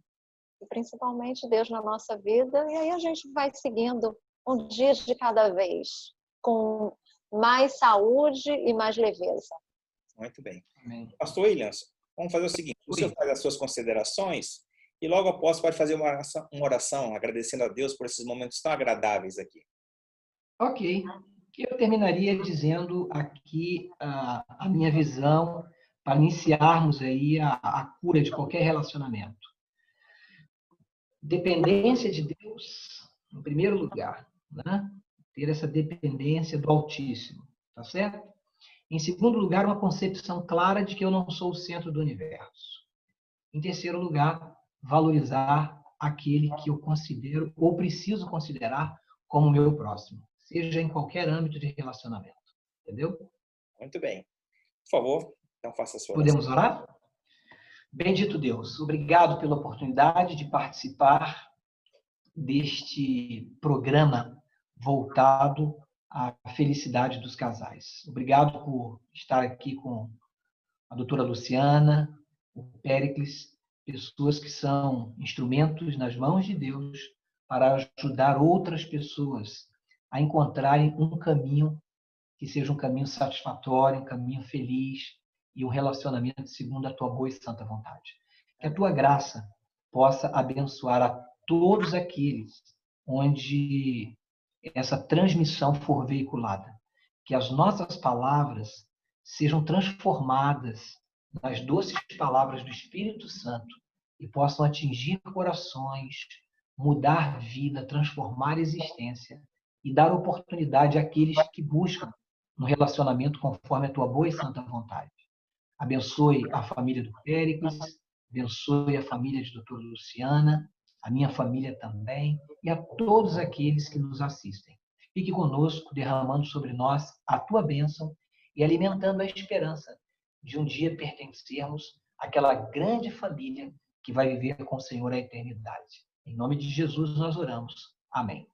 E principalmente Deus na nossa vida, e aí a gente vai seguindo um dia de cada vez, com mais saúde e mais leveza. Muito bem. Amém. Pastor Williams, vamos fazer o seguinte, o senhor faz as suas considerações e logo após pode fazer uma oração agradecendo a Deus por esses momentos tão agradáveis aqui. Ok. Eu terminaria dizendo aqui a minha visão para iniciarmos aí a cura de qualquer relacionamento. Dependência de Deus, em primeiro lugar, né? Ter essa dependência do Altíssimo, tá certo? Em segundo lugar, uma concepção clara de que eu não sou o centro do universo. Em terceiro lugar, valorizar aquele que eu considero ou preciso considerar como meu próximo, seja em qualquer âmbito de relacionamento. Entendeu? Muito bem. Por favor, então faça a sua oração. Podemos orar? Bendito Deus, obrigado pela oportunidade de participar deste programa voltado à felicidade dos casais. Obrigado por estar aqui com a doutora Luciana, o Péricles, pessoas que são instrumentos nas mãos de Deus para ajudar outras pessoas a encontrarem um caminho que seja um caminho satisfatório, um caminho feliz e um relacionamento segundo a tua boa e santa vontade. Que a tua graça possa abençoar a todos aqueles onde essa transmissão for veiculada. Que as nossas palavras sejam transformadas nas doces palavras do Espírito Santo e possam atingir corações, mudar vida, transformar existência e dar oportunidade àqueles que buscam um relacionamento conforme a tua boa e santa vontade. Abençoe a família do Péricles, abençoe a família de doutora Luciana, a minha família também, e a todos aqueles que nos assistem. Fique conosco, derramando sobre nós a tua bênção e alimentando a esperança de um dia pertencermos àquela grande família que vai viver com o Senhor a eternidade. Em nome de Jesus nós oramos. Amém.